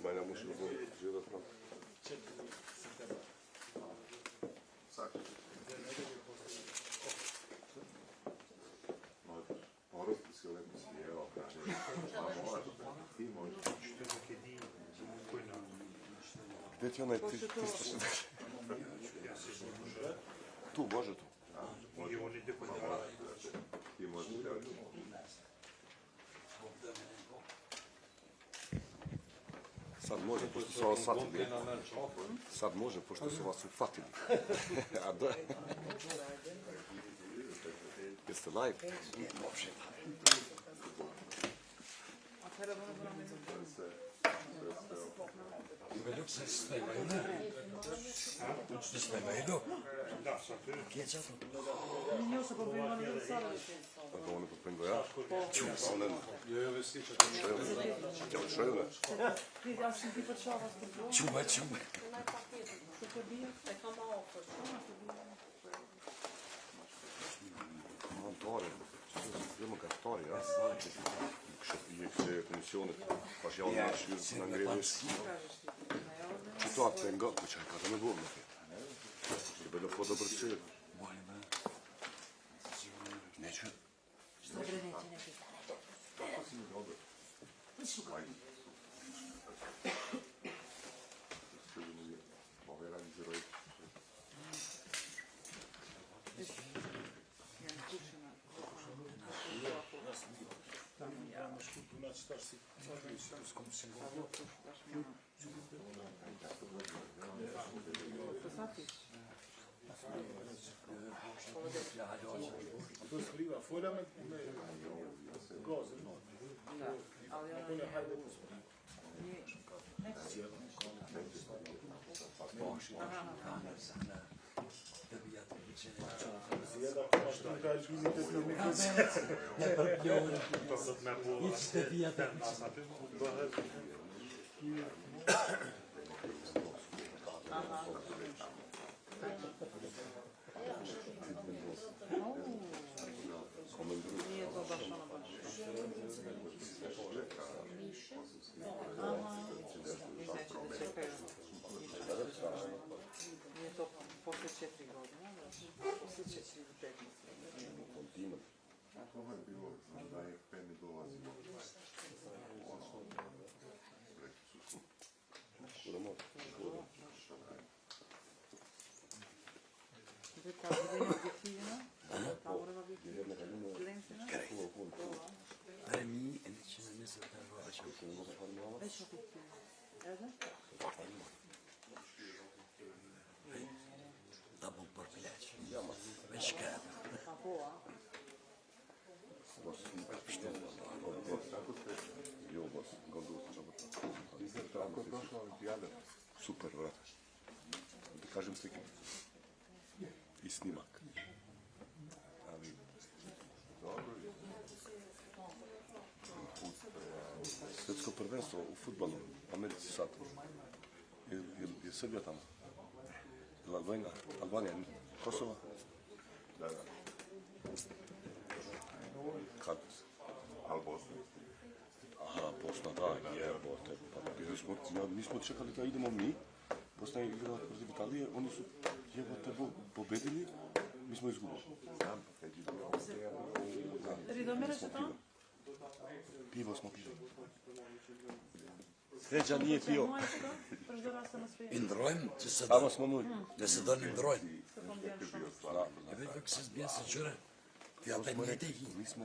Manja musi život nam. Porodici lepo si jeo, gdje ti onaj 360? Tu, može tu. Ti možeš gledati. Sad može, pošto su vas shvatili. Sad može, pošto su vas uhvatili. A da. Jeste live? Uopšte. Se snimaju, ne? Se snimaju? Da, sad je. Io se poprima di pensare che Pa da ono poprendo ja? Čuo, ne. Io sjećate Što je ne? Ti ja sam ti počela s tim. Čuvaj. Što te bio? E to malo počela. Montore. Idemo ka tori, ja? Je pensionet. Pa še on naš na grediš. Situacija je gotko čeka, da ne bom nekaj. Treba da foto brče. Neću. Što bre neće neki. Kako si mi dobro? Ove radi ziroj. To skriva, folja me goze, no. Ali ona Folja hajde po Sjeda, pa što kažeš, vidite to mi to sad me bolo. Idite vijate. Nije to baš ono baš. Nije to posle 4 godine, posle 4 ili 5 Kontinuum. Ovo je bilo, da je Pemi dolazilo. Budemo. Ta vedeva che figlia? Ta voleva che figlia? Dare mi e dice ne so da roba. E c'ho che figlia? Da bom por bilhete. Veš kaj? A boa? Tako je prošla olimpijada. Super, vrata. Da kažem slike. I snimak. Ali, dobro je. Svjetsko prvenstvo u fudbalu u Americi sad. Je Srbija tamo? Albanija? Kosova? Da. Kad? Al Bosna. Aha, Bosna, da, jebote. Pa mi smo čekali da idemo mi. Bosna je igrala protiv Italije, oni su jebote pobedili, mi smo izgubili. merresh ato? Pivo s'mo pivo. Reġa një pio. Për çdo rast mos vjen. I ndrojmë që se A mos më nuj. nëse do një ndrojmë. Se po mbien shumë. E vetë kësë s'bjen se qëre. Ti apet një te hi. Nismo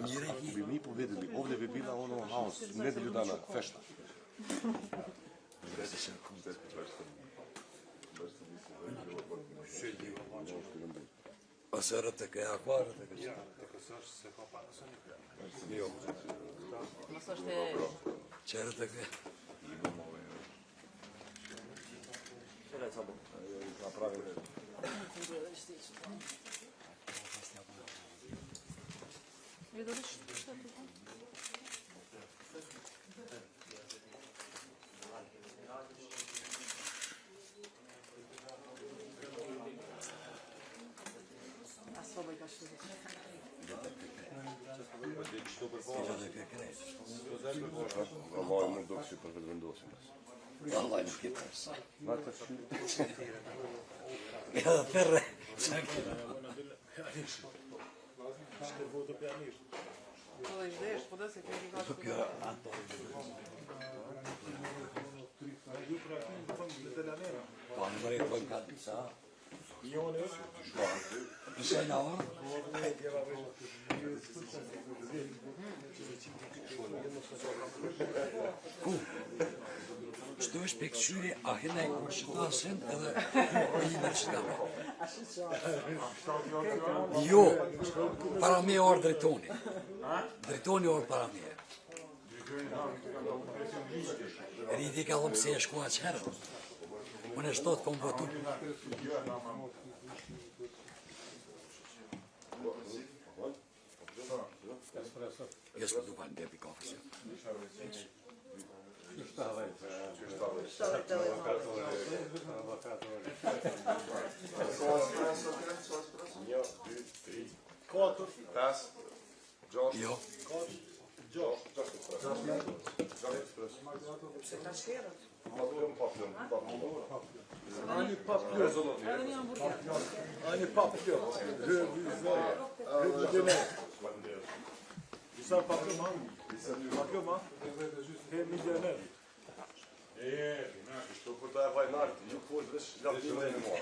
mire hi. Mi po vedeli, ovdje bi bila ono haos, nedelju dana fešta. Ose rë të këja akvarë të këja. Jo. Mos është e Qërë të këja. ju do të shtë. Asë bëj ka shumë. Stila dhe ke krejtë. Allah më do kësi për vendosim. Allah nuk e përsa. Marta shi. Ja dhe përre. Po dhe izdesh, po dhe se kemi ka Nuk e ato. Po në mërë e pojmë ka të sa. Nëse në orë. Ku? Qëto është për këqyri, a hene e shëtasin edhe për një në qëtame. Jo, para me orë drejtoni. Drejtoni orë para me. Riti ka dhëmë se e shkua që herët. Unë e shtot kom votu. Jes për duka në depi kafës. Jo. Pse ka shkerët? Ani pa plot. edhe një hamburger. Ani pa plot. Sa pa plot ma? Pa plot ma? Ke milioner. Što për ta e vaj nartë, ju po është vesh lakë që dhe në mua.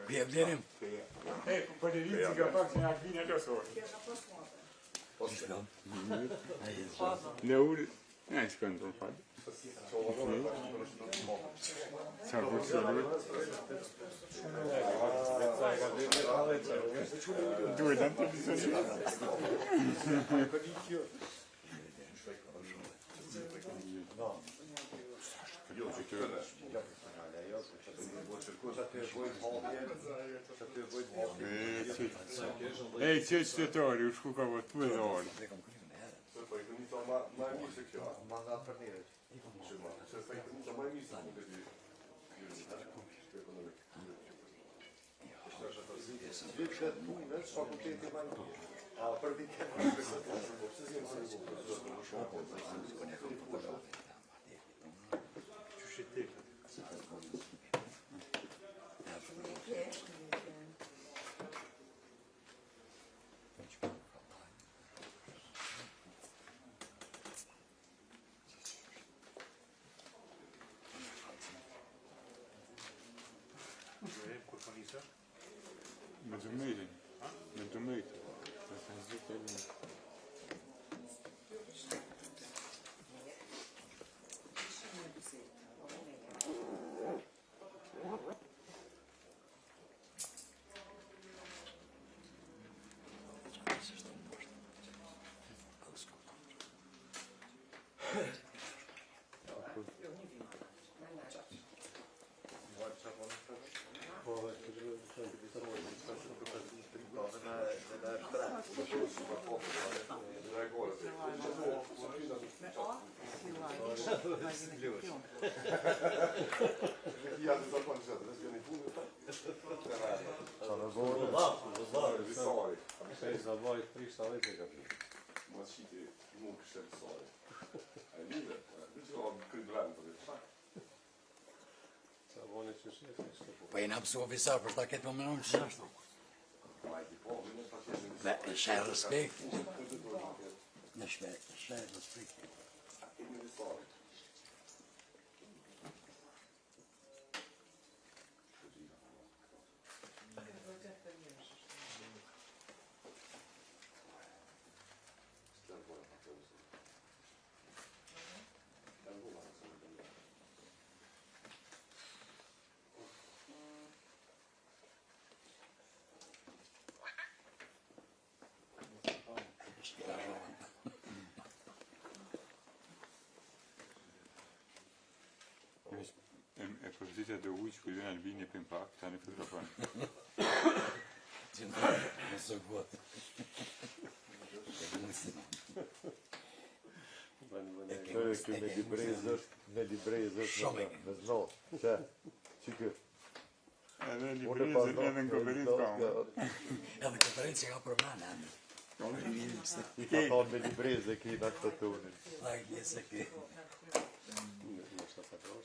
Pje vlerim. Për të vitë që ka pak që nga kvinë e lësorë. Në urë, e shkën të falë. Qarë për që lërë? Duhet në të bisoni. Jo, që të rënë. E, që qëtëtori, u shku ka vëtë me dhe orë. Po, i këmi ta ma e mirë se kjo. Ma nga për njëre. Se fa i këmi ta ma e mirë se kjo. Vjetë këtë punëve, fakulteti ma në mirë. A, për viket në përse të shumë, pëse zimë se një shumë. Qështë e tekë? Me të mëjtën. Me të mëjtën. Me të mëjtën. Po jena pësu ofisar për ta këtë më menon që ashtu. Dhe shaj respekt. Në shaj respekt. E përgjitja dhe ujë që ku jena në vini për impact, ta një fotografanë. Që në së këtë. Kjo me librezër me znot. Që kë? Edhe librezër edhe në konferencë ka unë. Edhe konferencë ka për manë, anë. I ka thonë me librezë ki në këtë të unë.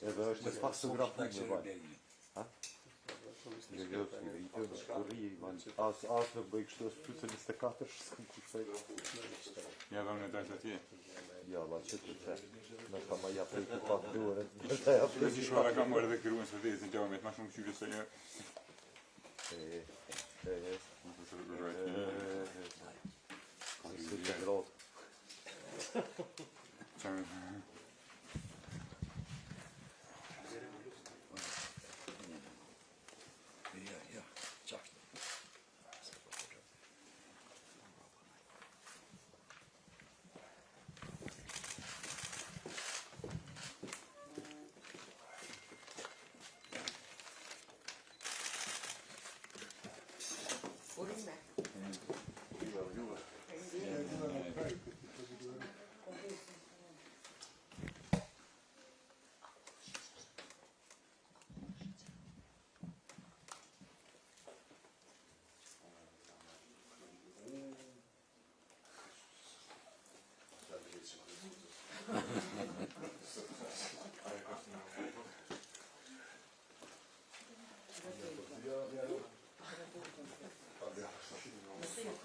Edhe është e fotografi me banë. Asë në bëjë kështu është 24 s'këm kushtaj. Ja dhe unë e dalë të tje. Ja, la që të që. Në ka ma ja prej të pak duare. Dhe që shvara ka mërë dhe kërruën së vëdhejës në gjavëmet, ma shumë qyve së një. Së të gratë.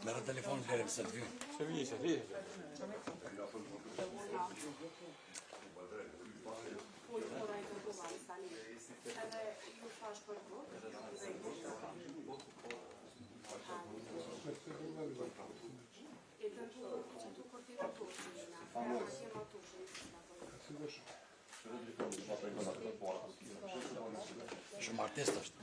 Merë telefon të gjerëm së të vjën. Që vjë, që vjë. Shumë artist është.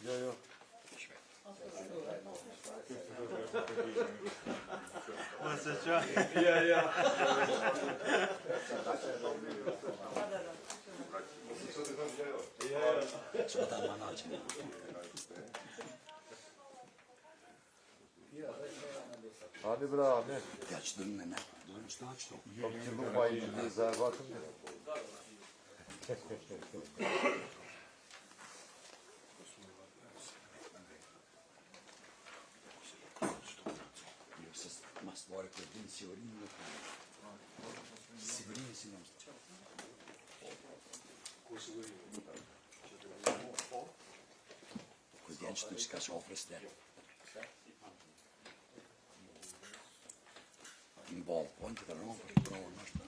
Jo. Ose që? Ja. Që ta manaqin. Hadi bra, ne. Ja që dëmë me. Dëmë që ta qëto. Kom që lupa I një zërvatëm. Mas dore për dinë si orinë në kërë. Sigurinë si në mështë. Ku sigurinë? Ku djenë që të që ka që ofrës të derë. Në balkon të të rëmë për të rëmë në është.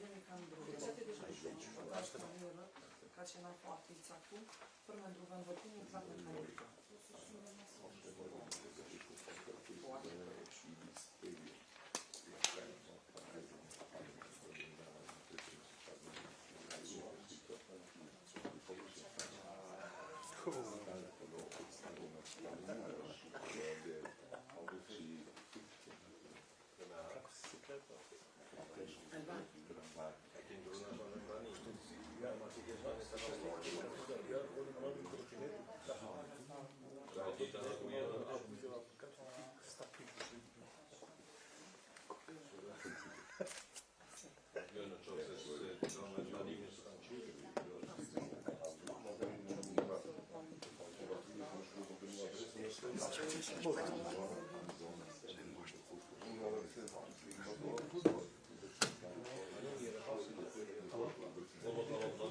Poi cambia, që na fakti i caktuar për me ndru vendvotimin prapë në Kalifa.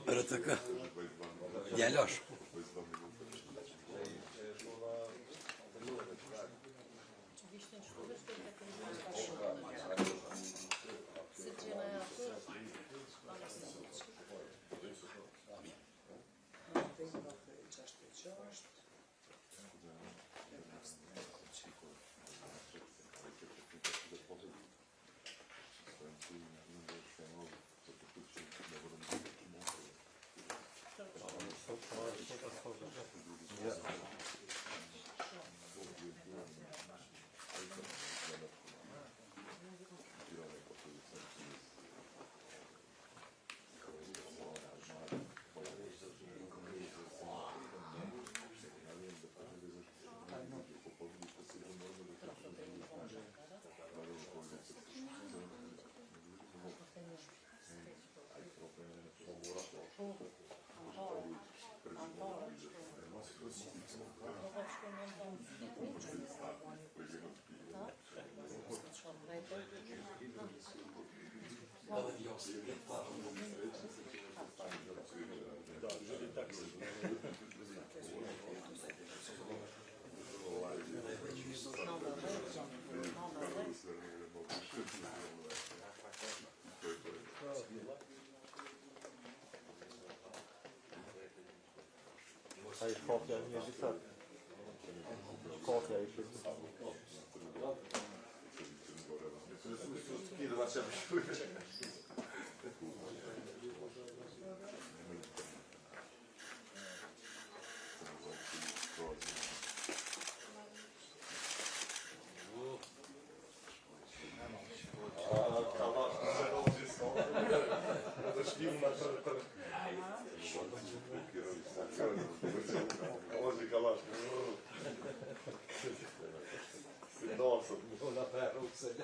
Për djalosh. Ai kopja një gjitha. Kopja I shumë.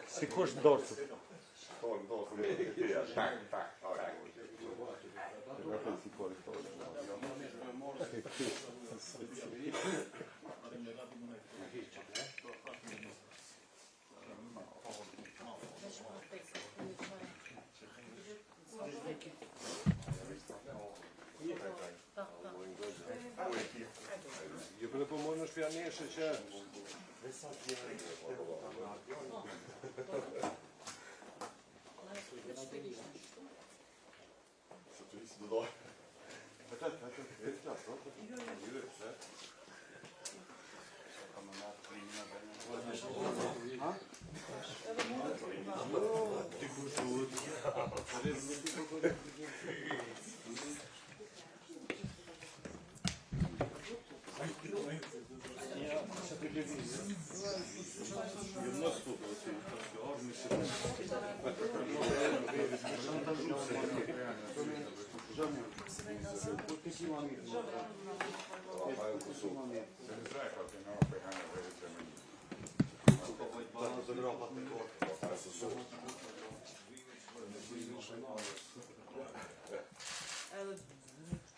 Si kush dorcët? Jo për po mund në shpjaneshe që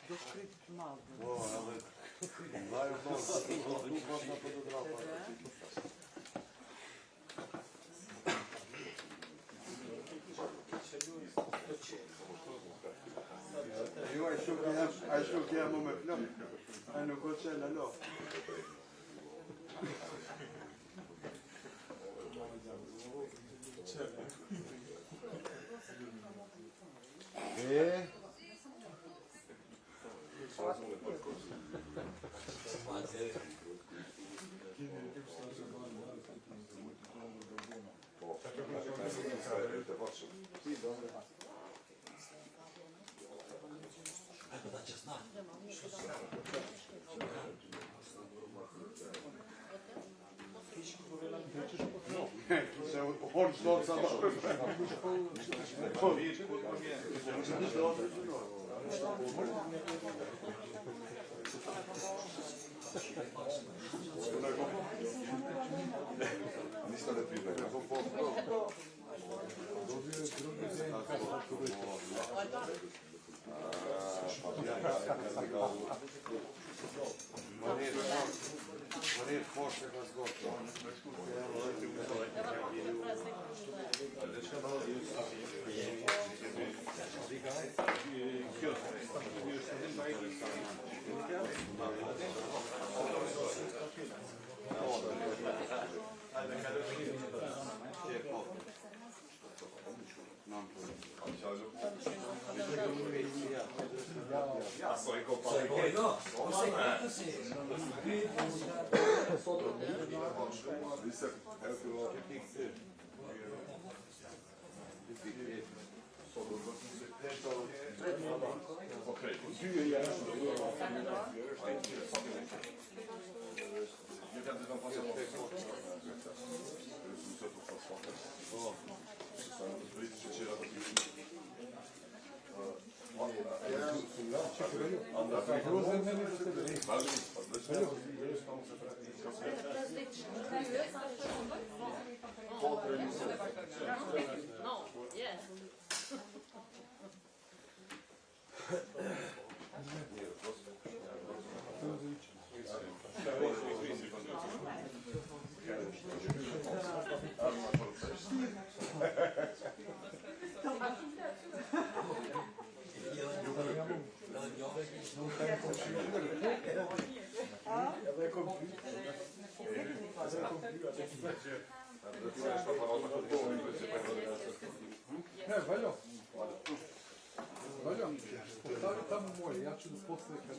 Do shkrit të madhë. Jo, ai shuk jam më me flok. Ai nuk o qela lo.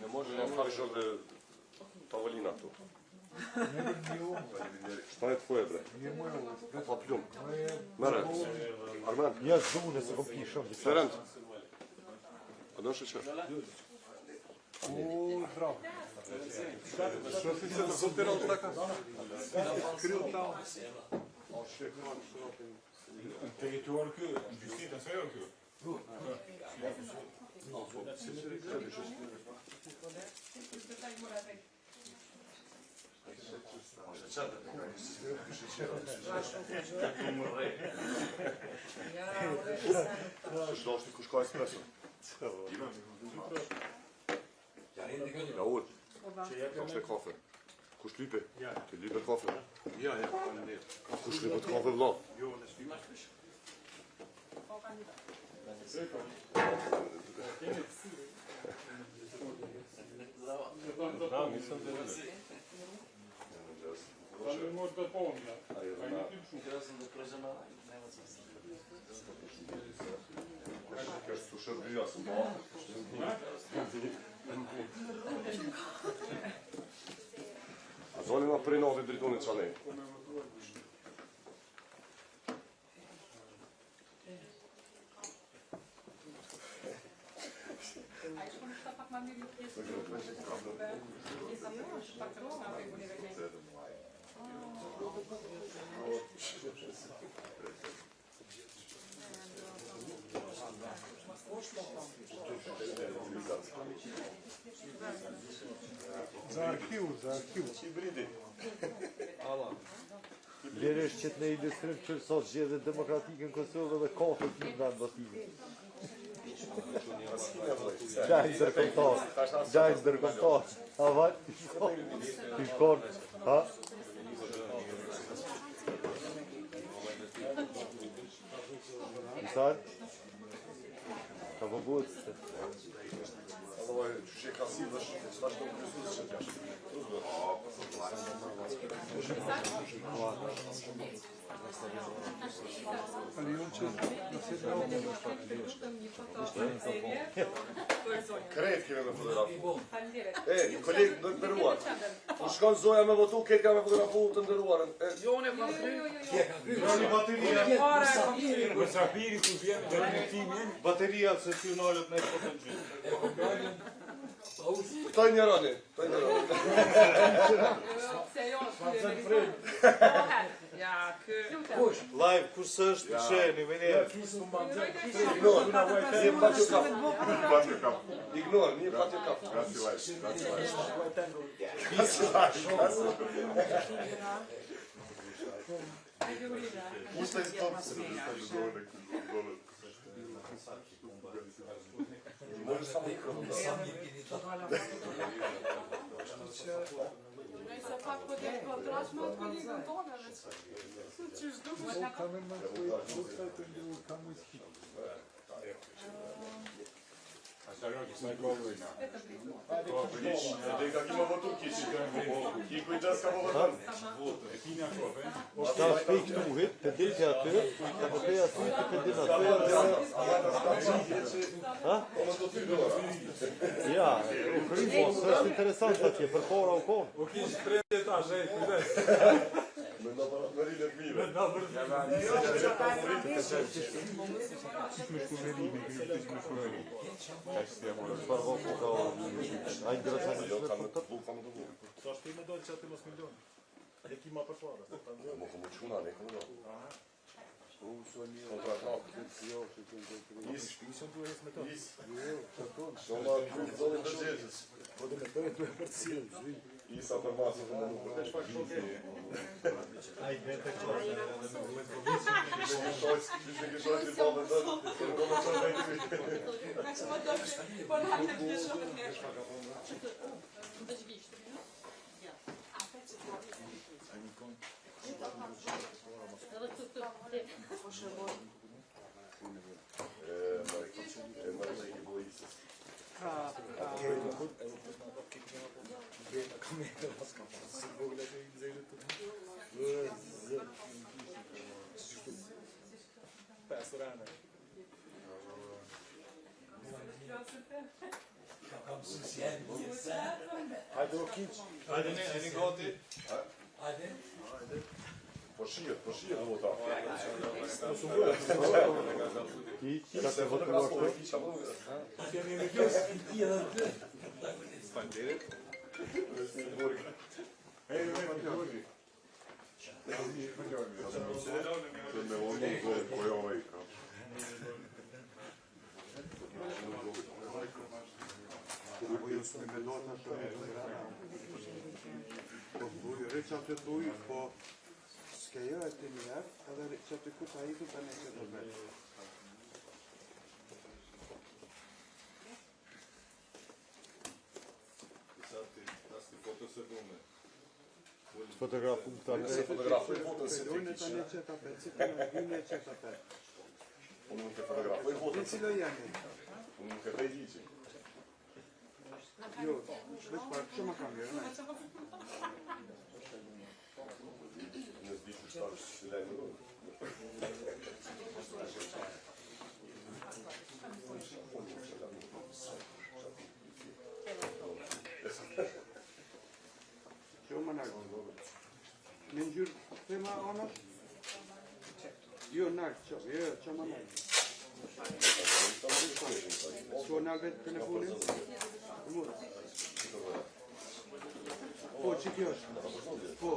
Ne može nam fališ ovdje tavolina tu. Šta je tvoje, bre? Pa pljum. Mere, Armen. Ja zune se go pišem. Ferent. A došli će? O, zdravo. Što si se nazotirao tako? Kril tamo. Territoire que, du site à Sayon que. Što došli kuško espresso? Raoul, došli kofe. Kuš lipe? Ti lipe kofe? Ja. Kuš lipe kofe vlo? Da, nisam te vidio. Ali možda pomnja. Ja sam da pređem na Kaže, slušaj, ja sam A zvoni na prvi novi Britonic, a ne? Za arhiv. Hibridi. Lirish që të ne ilustrim që sot zgjedhje demokratike në Kosovë dhe kafe të në vendosime. Gjajnë ndërkombëtar. A vaj, ti shkon, ha? Misal? Ka përbut? Ovo je që ka si dhe shtë në krysu që t'jash. Ali on će da se dao Kret kemi me fotografu. Faleminderit. Kolegë të ndëruar. Po shkon Zoja me votu, këtë ka me fotografu të ndëruarën. Jo, unë e kam kry. Për Safiri ku vjen dhe në timin. Bateria se ty nalët në e potën gjithë. Këtoj një rani. Se jo, Ja, kë... Live, kush është të sheni, me njerë. Ignor, një patjo kafë. Ignor, një patjo kafë. Usta i stopë se në Može samo mikrofon. Se pak po të kontrash me të kolegën tonë, që shdo Kamerman koji puštajte nju tamo iski. A sa roki sa govojna. Dhe kak ima votu kishi. I kujtas ka votu. E tina kove. Ta shpej këtu hit, pedilti aty, ta shpej aty, të pedil aty. Ha? Ja, u krimos, është interesant atje, për para u konë. U kish 3 etashe, kujdes. Me në aparatmërinë të mire. Ai interesant. Sa shpime dojtë që aty mos milion. E kima për para. Mo komu quna, ne komu do. Ishën duhe jes me to. Shoma kërë zonë të gjithës. Po dhe me dojtë duhe për cilë. Isa për masë të mundu. Për të shpak shoke. Aj, vete që është edhe me vëllë Kishë kishoj të pa me dojtë. Kërë komu qënë vejtë. Po në hajtë të shumë të Hajde o kiq. Hajde ne, e një gati. Hajde. Po shijet vota. Ti, ka se votuar këtu? Kemi një kjus. Spanderit. Ej, me Gjorgi. Me unë zove koje ovaj ka. Reqa të tuj, po s'ke jo e të njerë, edhe që të kuta i du të ne që të vetë. Fotografu të atë. Fotografu i votën si të Unë të ne që të petë, si të në gjyne që të petë. Unë nuk e fotografu i votën. Cilo janë? Unë nuk e pej liqi. Jo, veç parë, që më kam jërë, ne? Në zbi që shtarë që lejnë në dojnë. Që më nërë? Në njërë të ma anër? Jo, nërë, që më nërë? Që nërë vetë telefonin? Po, që kjo është? Po.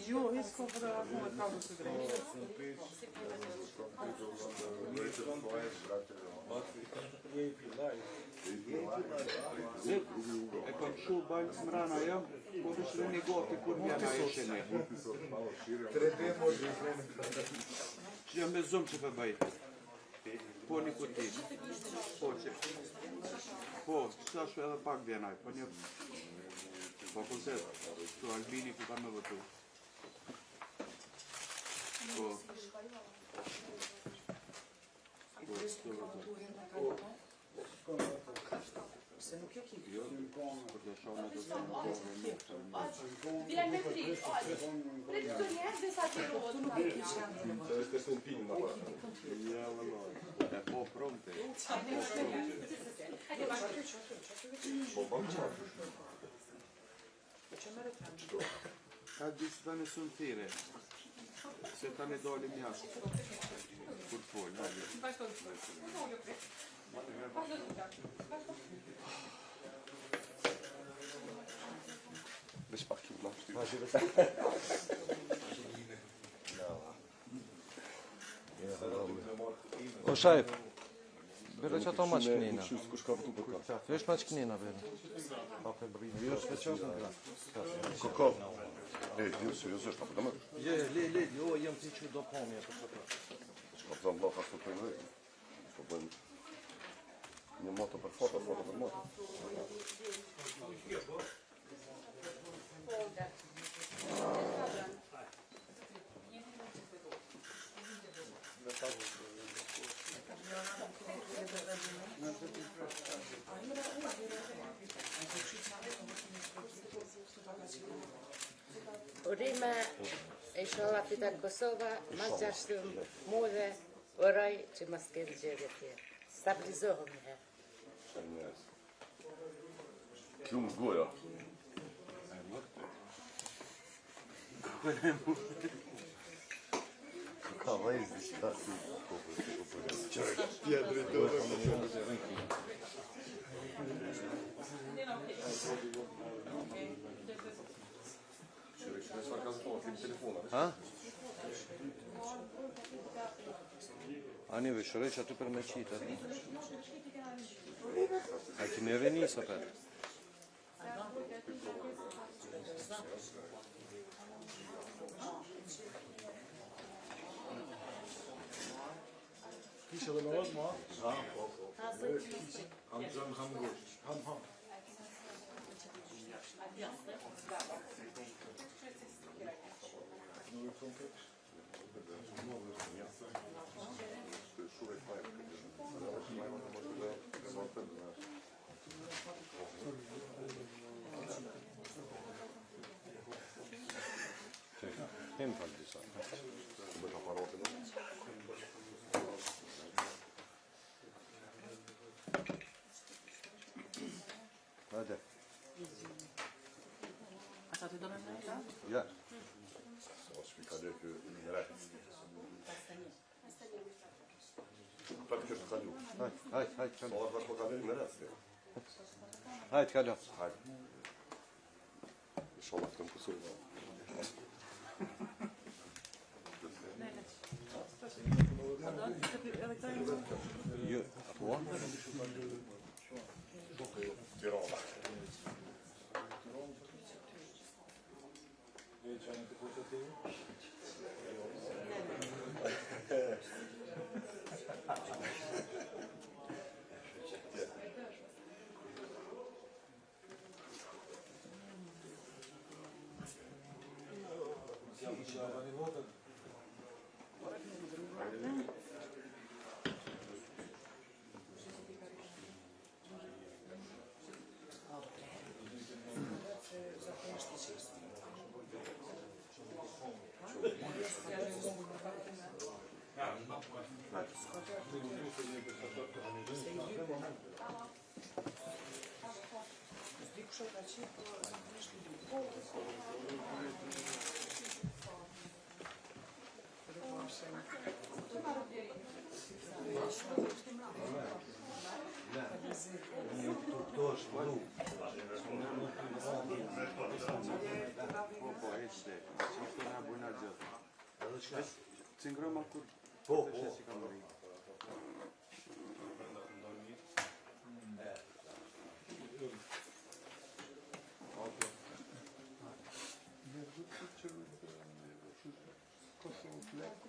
Jo, hiç ko fotografu me kamerë të drejtë. E kam shumë bajnë të mrana jam, po të shre një gati kur vjena e shene. Që jam me zumë që për bajtë. Po një kuti. Po që. Po, qashtu edhe pak vjenaj. Po një. Po koncept. Tu Albini ku ka me vëtu. Po. Se nuk e kikë. Jo, për të shonë do të Vjen me fri, prit të njerë dhe sa të rohët. Tu nuk e kikë që janë në Se është të në pinë, ma para. Ja, vëlloj. E po pronte. Po, bëmë qarë. Ka disë të në sënë thire. Se ta në dolim jashtë. Kur folë, hajde. Veç pak që më shty. O shajp, bere që ato ma qknina. Kush ka vëtu për ka? Vesh ma qknina, bere. Jo, shpeqos në gra. Koko. Jo, seriosisht, apo dëmë? Jo, jem ti që do pomje, për shëtë. Shka pëzëm bla, ka së të përnë vejtë. Shka bëjmë një moto për foto për moto. Urime e shola fitan Kosova, mas 6 muajve, uroj që mas kemë gjegje tjerë. Stabilizohëm një herë. Shënjes. Klumë goja. Ka vajzë dhe qëta si tja drejtore më një në rënki. Ha? Ani vëshërej që aty për me qitë. A ki me veni sa për? Kishe dhe me rëzë ma? Ha, po. Ham gjën, ham gusht. Ham. Hem falë disa. Hajde. Ata ti do me me ta? Ja. O shpika dhe kjo një rejtë. Pra të kështë kalu. Hajde, kalu. O atë po kalu në rejtë. Hajde, kalu. Hajde. Sholat të më kësurë. Jo, po? Tirana. Të ngroma kur... Po. Kosovë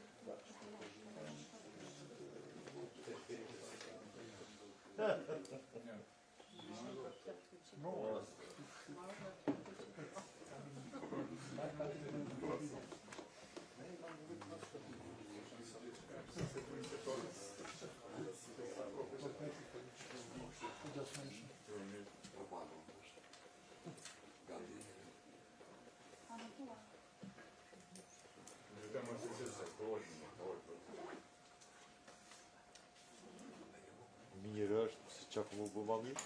Mirë është, se që ku më bëma mirë.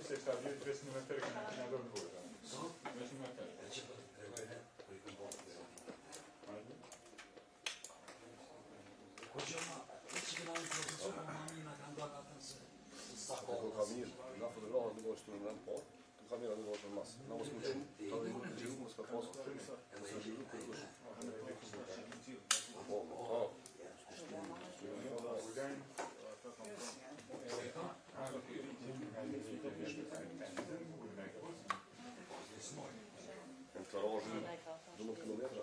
Se sta vjetë 5 minuter që në dorë në burë. 5 minuter. Ako ka mirë, nga fotografat nuk është të në po, të kamera nuk është në masë. Nga mos më shumë, ta dhe nuk të gjithë, mos ka pasë të shumë, mos e gjithë për kështë. Po, ha. Në të rojën 12 kilometra.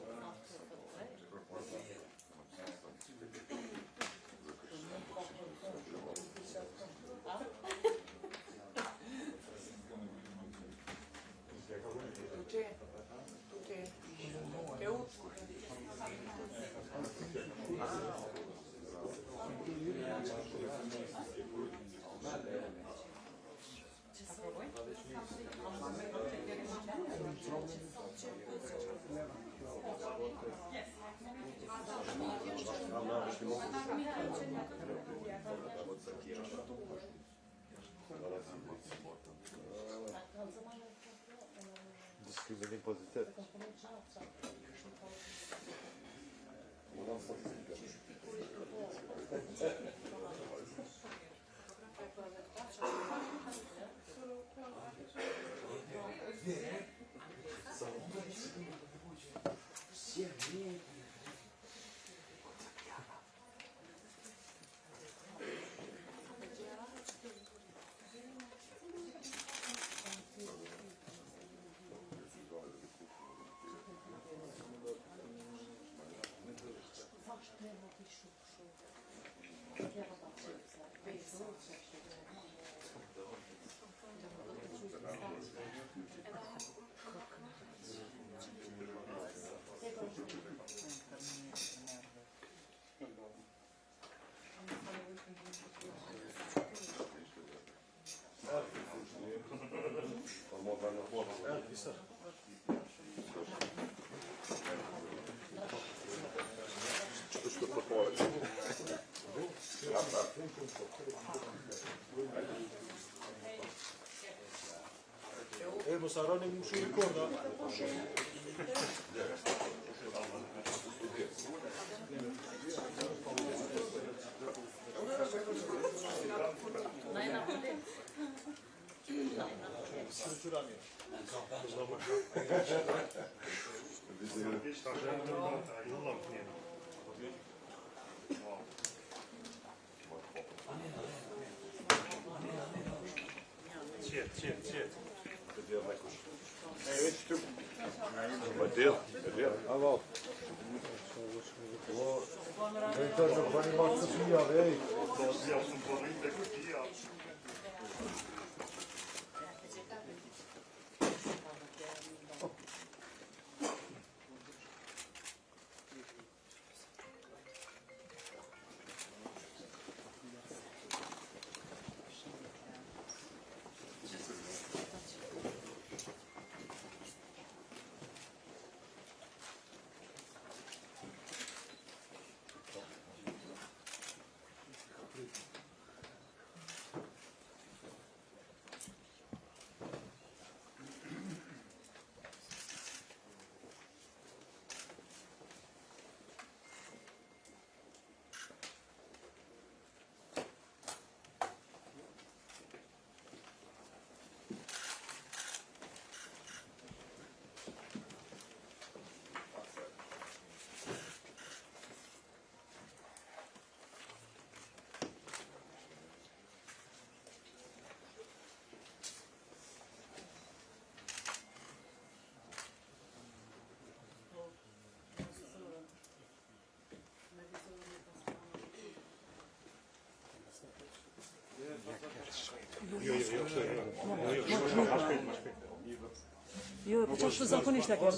Diskriminim pozitiv. Mos harroni më shumë korda. Qet. Deel. Hallo. Ik dacht nog van iemand te via, hé. Jo, po çfarë zakonisht e ke?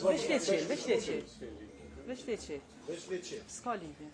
Veç leçi. S'ka lidhje.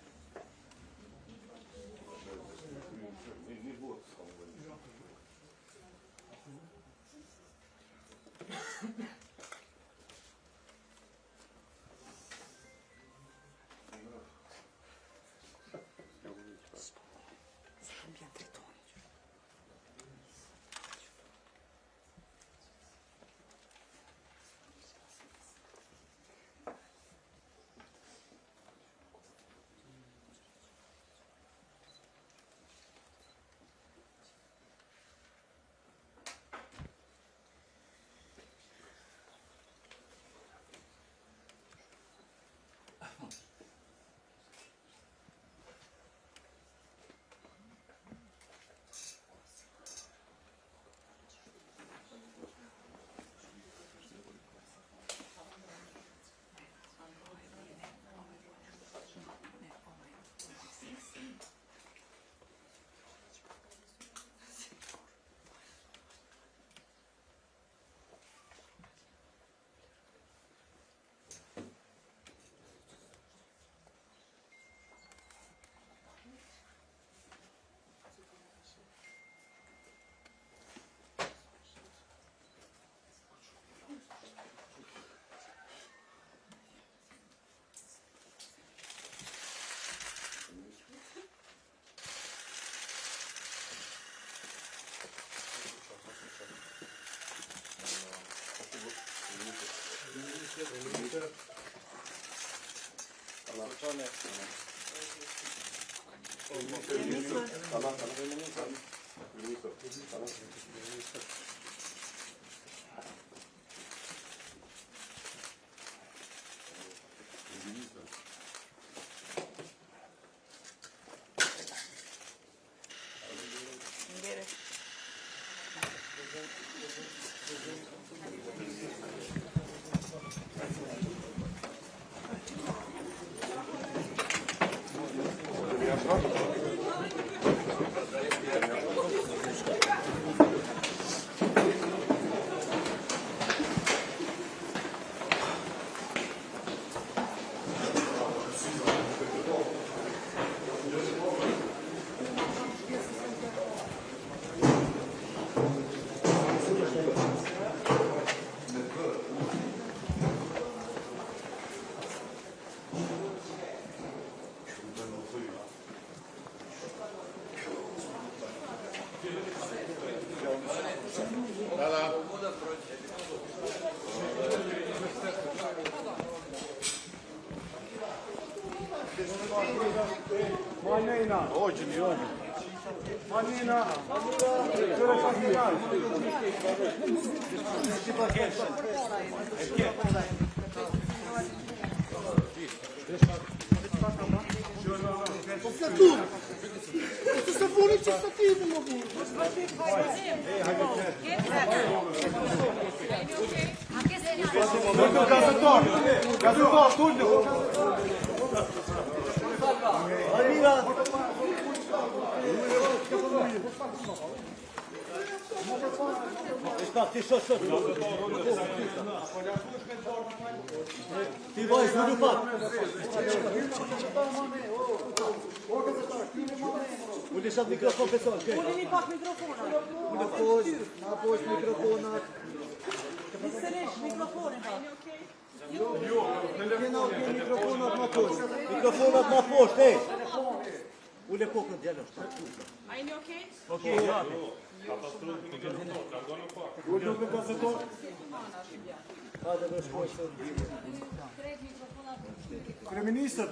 Kryeministër,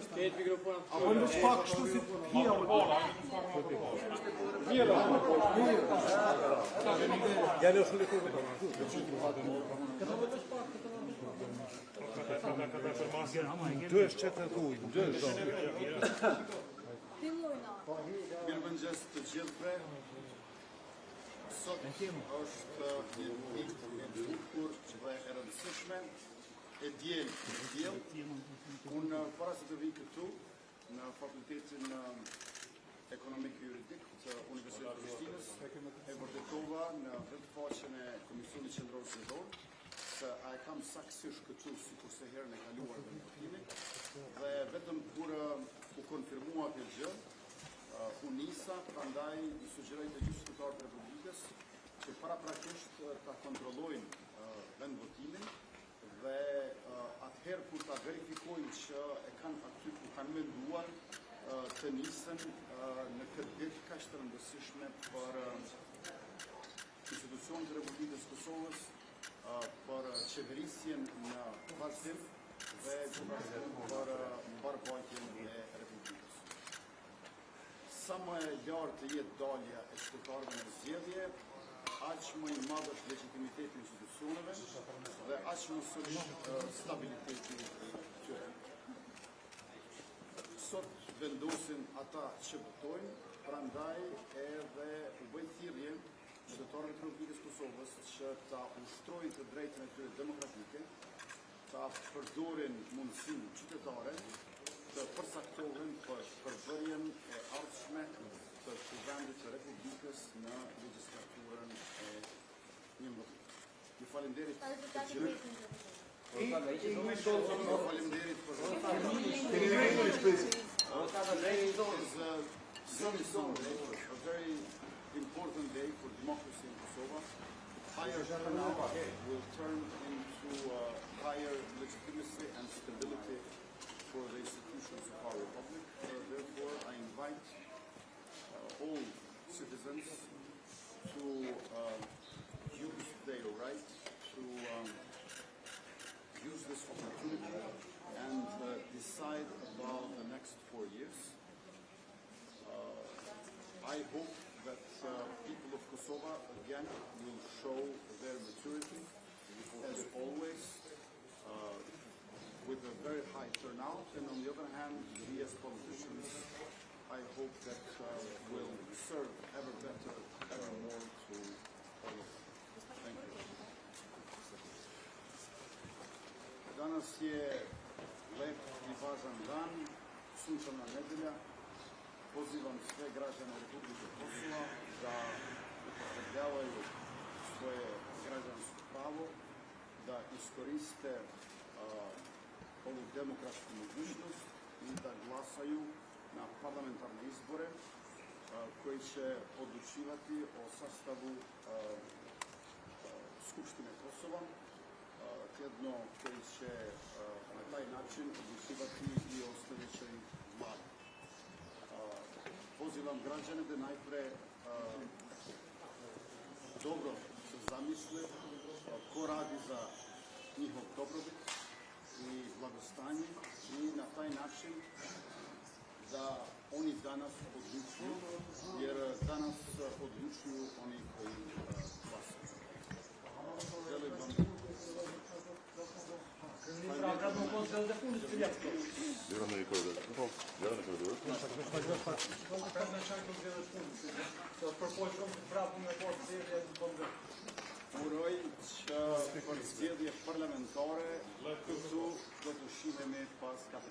apo në shpak kështu si hia o Mirë. Ja në shumë të Dë është qëtë të ujë, dë është. Mirë mëngjes të gjithëve. Sot është një ditë e bukur dhe e rëndësishme. E diell. Unë para se të vi këtu në Fakultetin Ekonomik Juridik të Universitetit të Prishtinës e vërtetova në vetëfaqen e Komisionit Qendror Zjedhor se a e kam saktësisht këtu si kurse herën e kaluar dhe në votimit, dhe vetëm kur u konfirmua këtë gjë, u nisa, prandaj i sugjeroj të gjithë qytetarët e Republikës që paraprakisht ta kontrollojnë vendvotimin dhe atëherë kur ta verifikojnë që e kanë aty ku kanë menduar të nisen në këtë ditë kaq të rëndësishme për institucionet e Republikës Kosovës, për qeverisjen në vazhdim dhe gjithashtu për mbarvajtjen e Republikës. Sa më e lartë të jetë dalja e qytetarëve në zgjedhje, aq më i madh është legitimiteti i institucioneve dhe aq më solid stabiliteti i tyre. Sot vendosin ata që votojnë, prandaj edhe u bëj thirrje qytetarëve të Republikës Kosovës që ta ushtrojnë të drejtën e tyre demokratike, ta përdorin mundësinë qytetare të përcaktohen për përbërjen e ardhshme të Kuvendit të Republikës në legjislaturën e 11. Ju falenderit për gjë. Faleminderit për Today is a very important day for democracy in Kosovo. Higher turnout will turn into higher legitimacy and stability for the institutions of our republic. Therefore, I invite all citizens to use their right to use this opportunity and decide about the next 4 years. I hope that people of Kosovo again will show their maturity, as always, with a very high turnout, and on the other hand, we as politicians, I hope that will serve ever better, ever more to all of us. Thank you. Danas je lep i važan dan, sunčana nedelja. Pozivam sve građane Republike Kosova da upotrebljavaju svoje građansko pravo, da iskoriste ovu demokratsku mogućnost i da glasaju na parlamentarne izbore koji će odlučivati o sastavu Skupštine Kosova, tjedno koji će na taj način odlučivati i o sljedećoj vladi. Pozivam građane da najpre dobro se zamisle ko radi za njihov dobrobit i blagostanje i na taj način da oni danas odlučuju, jer danas odlučuju oni koji glasaju. Želim vam uroj që për zgjedhje parlamentare këtu do të shihemi pas 4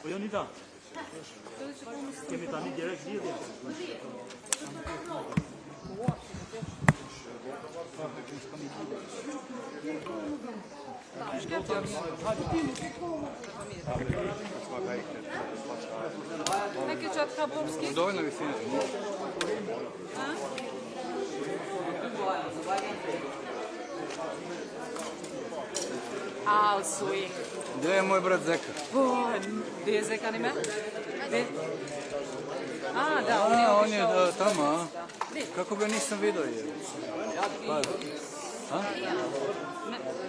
Po Jonita, kemi tani direkt lidhje. Neki qatë ka pomski? Dojnë në visinë. Al suji. Gdje je moj brat Zeka? Gdje je Zeka nime? On je tamo, a? Kako ga nisam vidio je?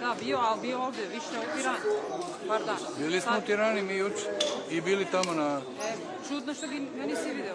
Da, bio ovdje, više u Tirani. Par dana. Bili smo u Tirani mi jučer i bili tamo na... Čudno što ga nisi vidio.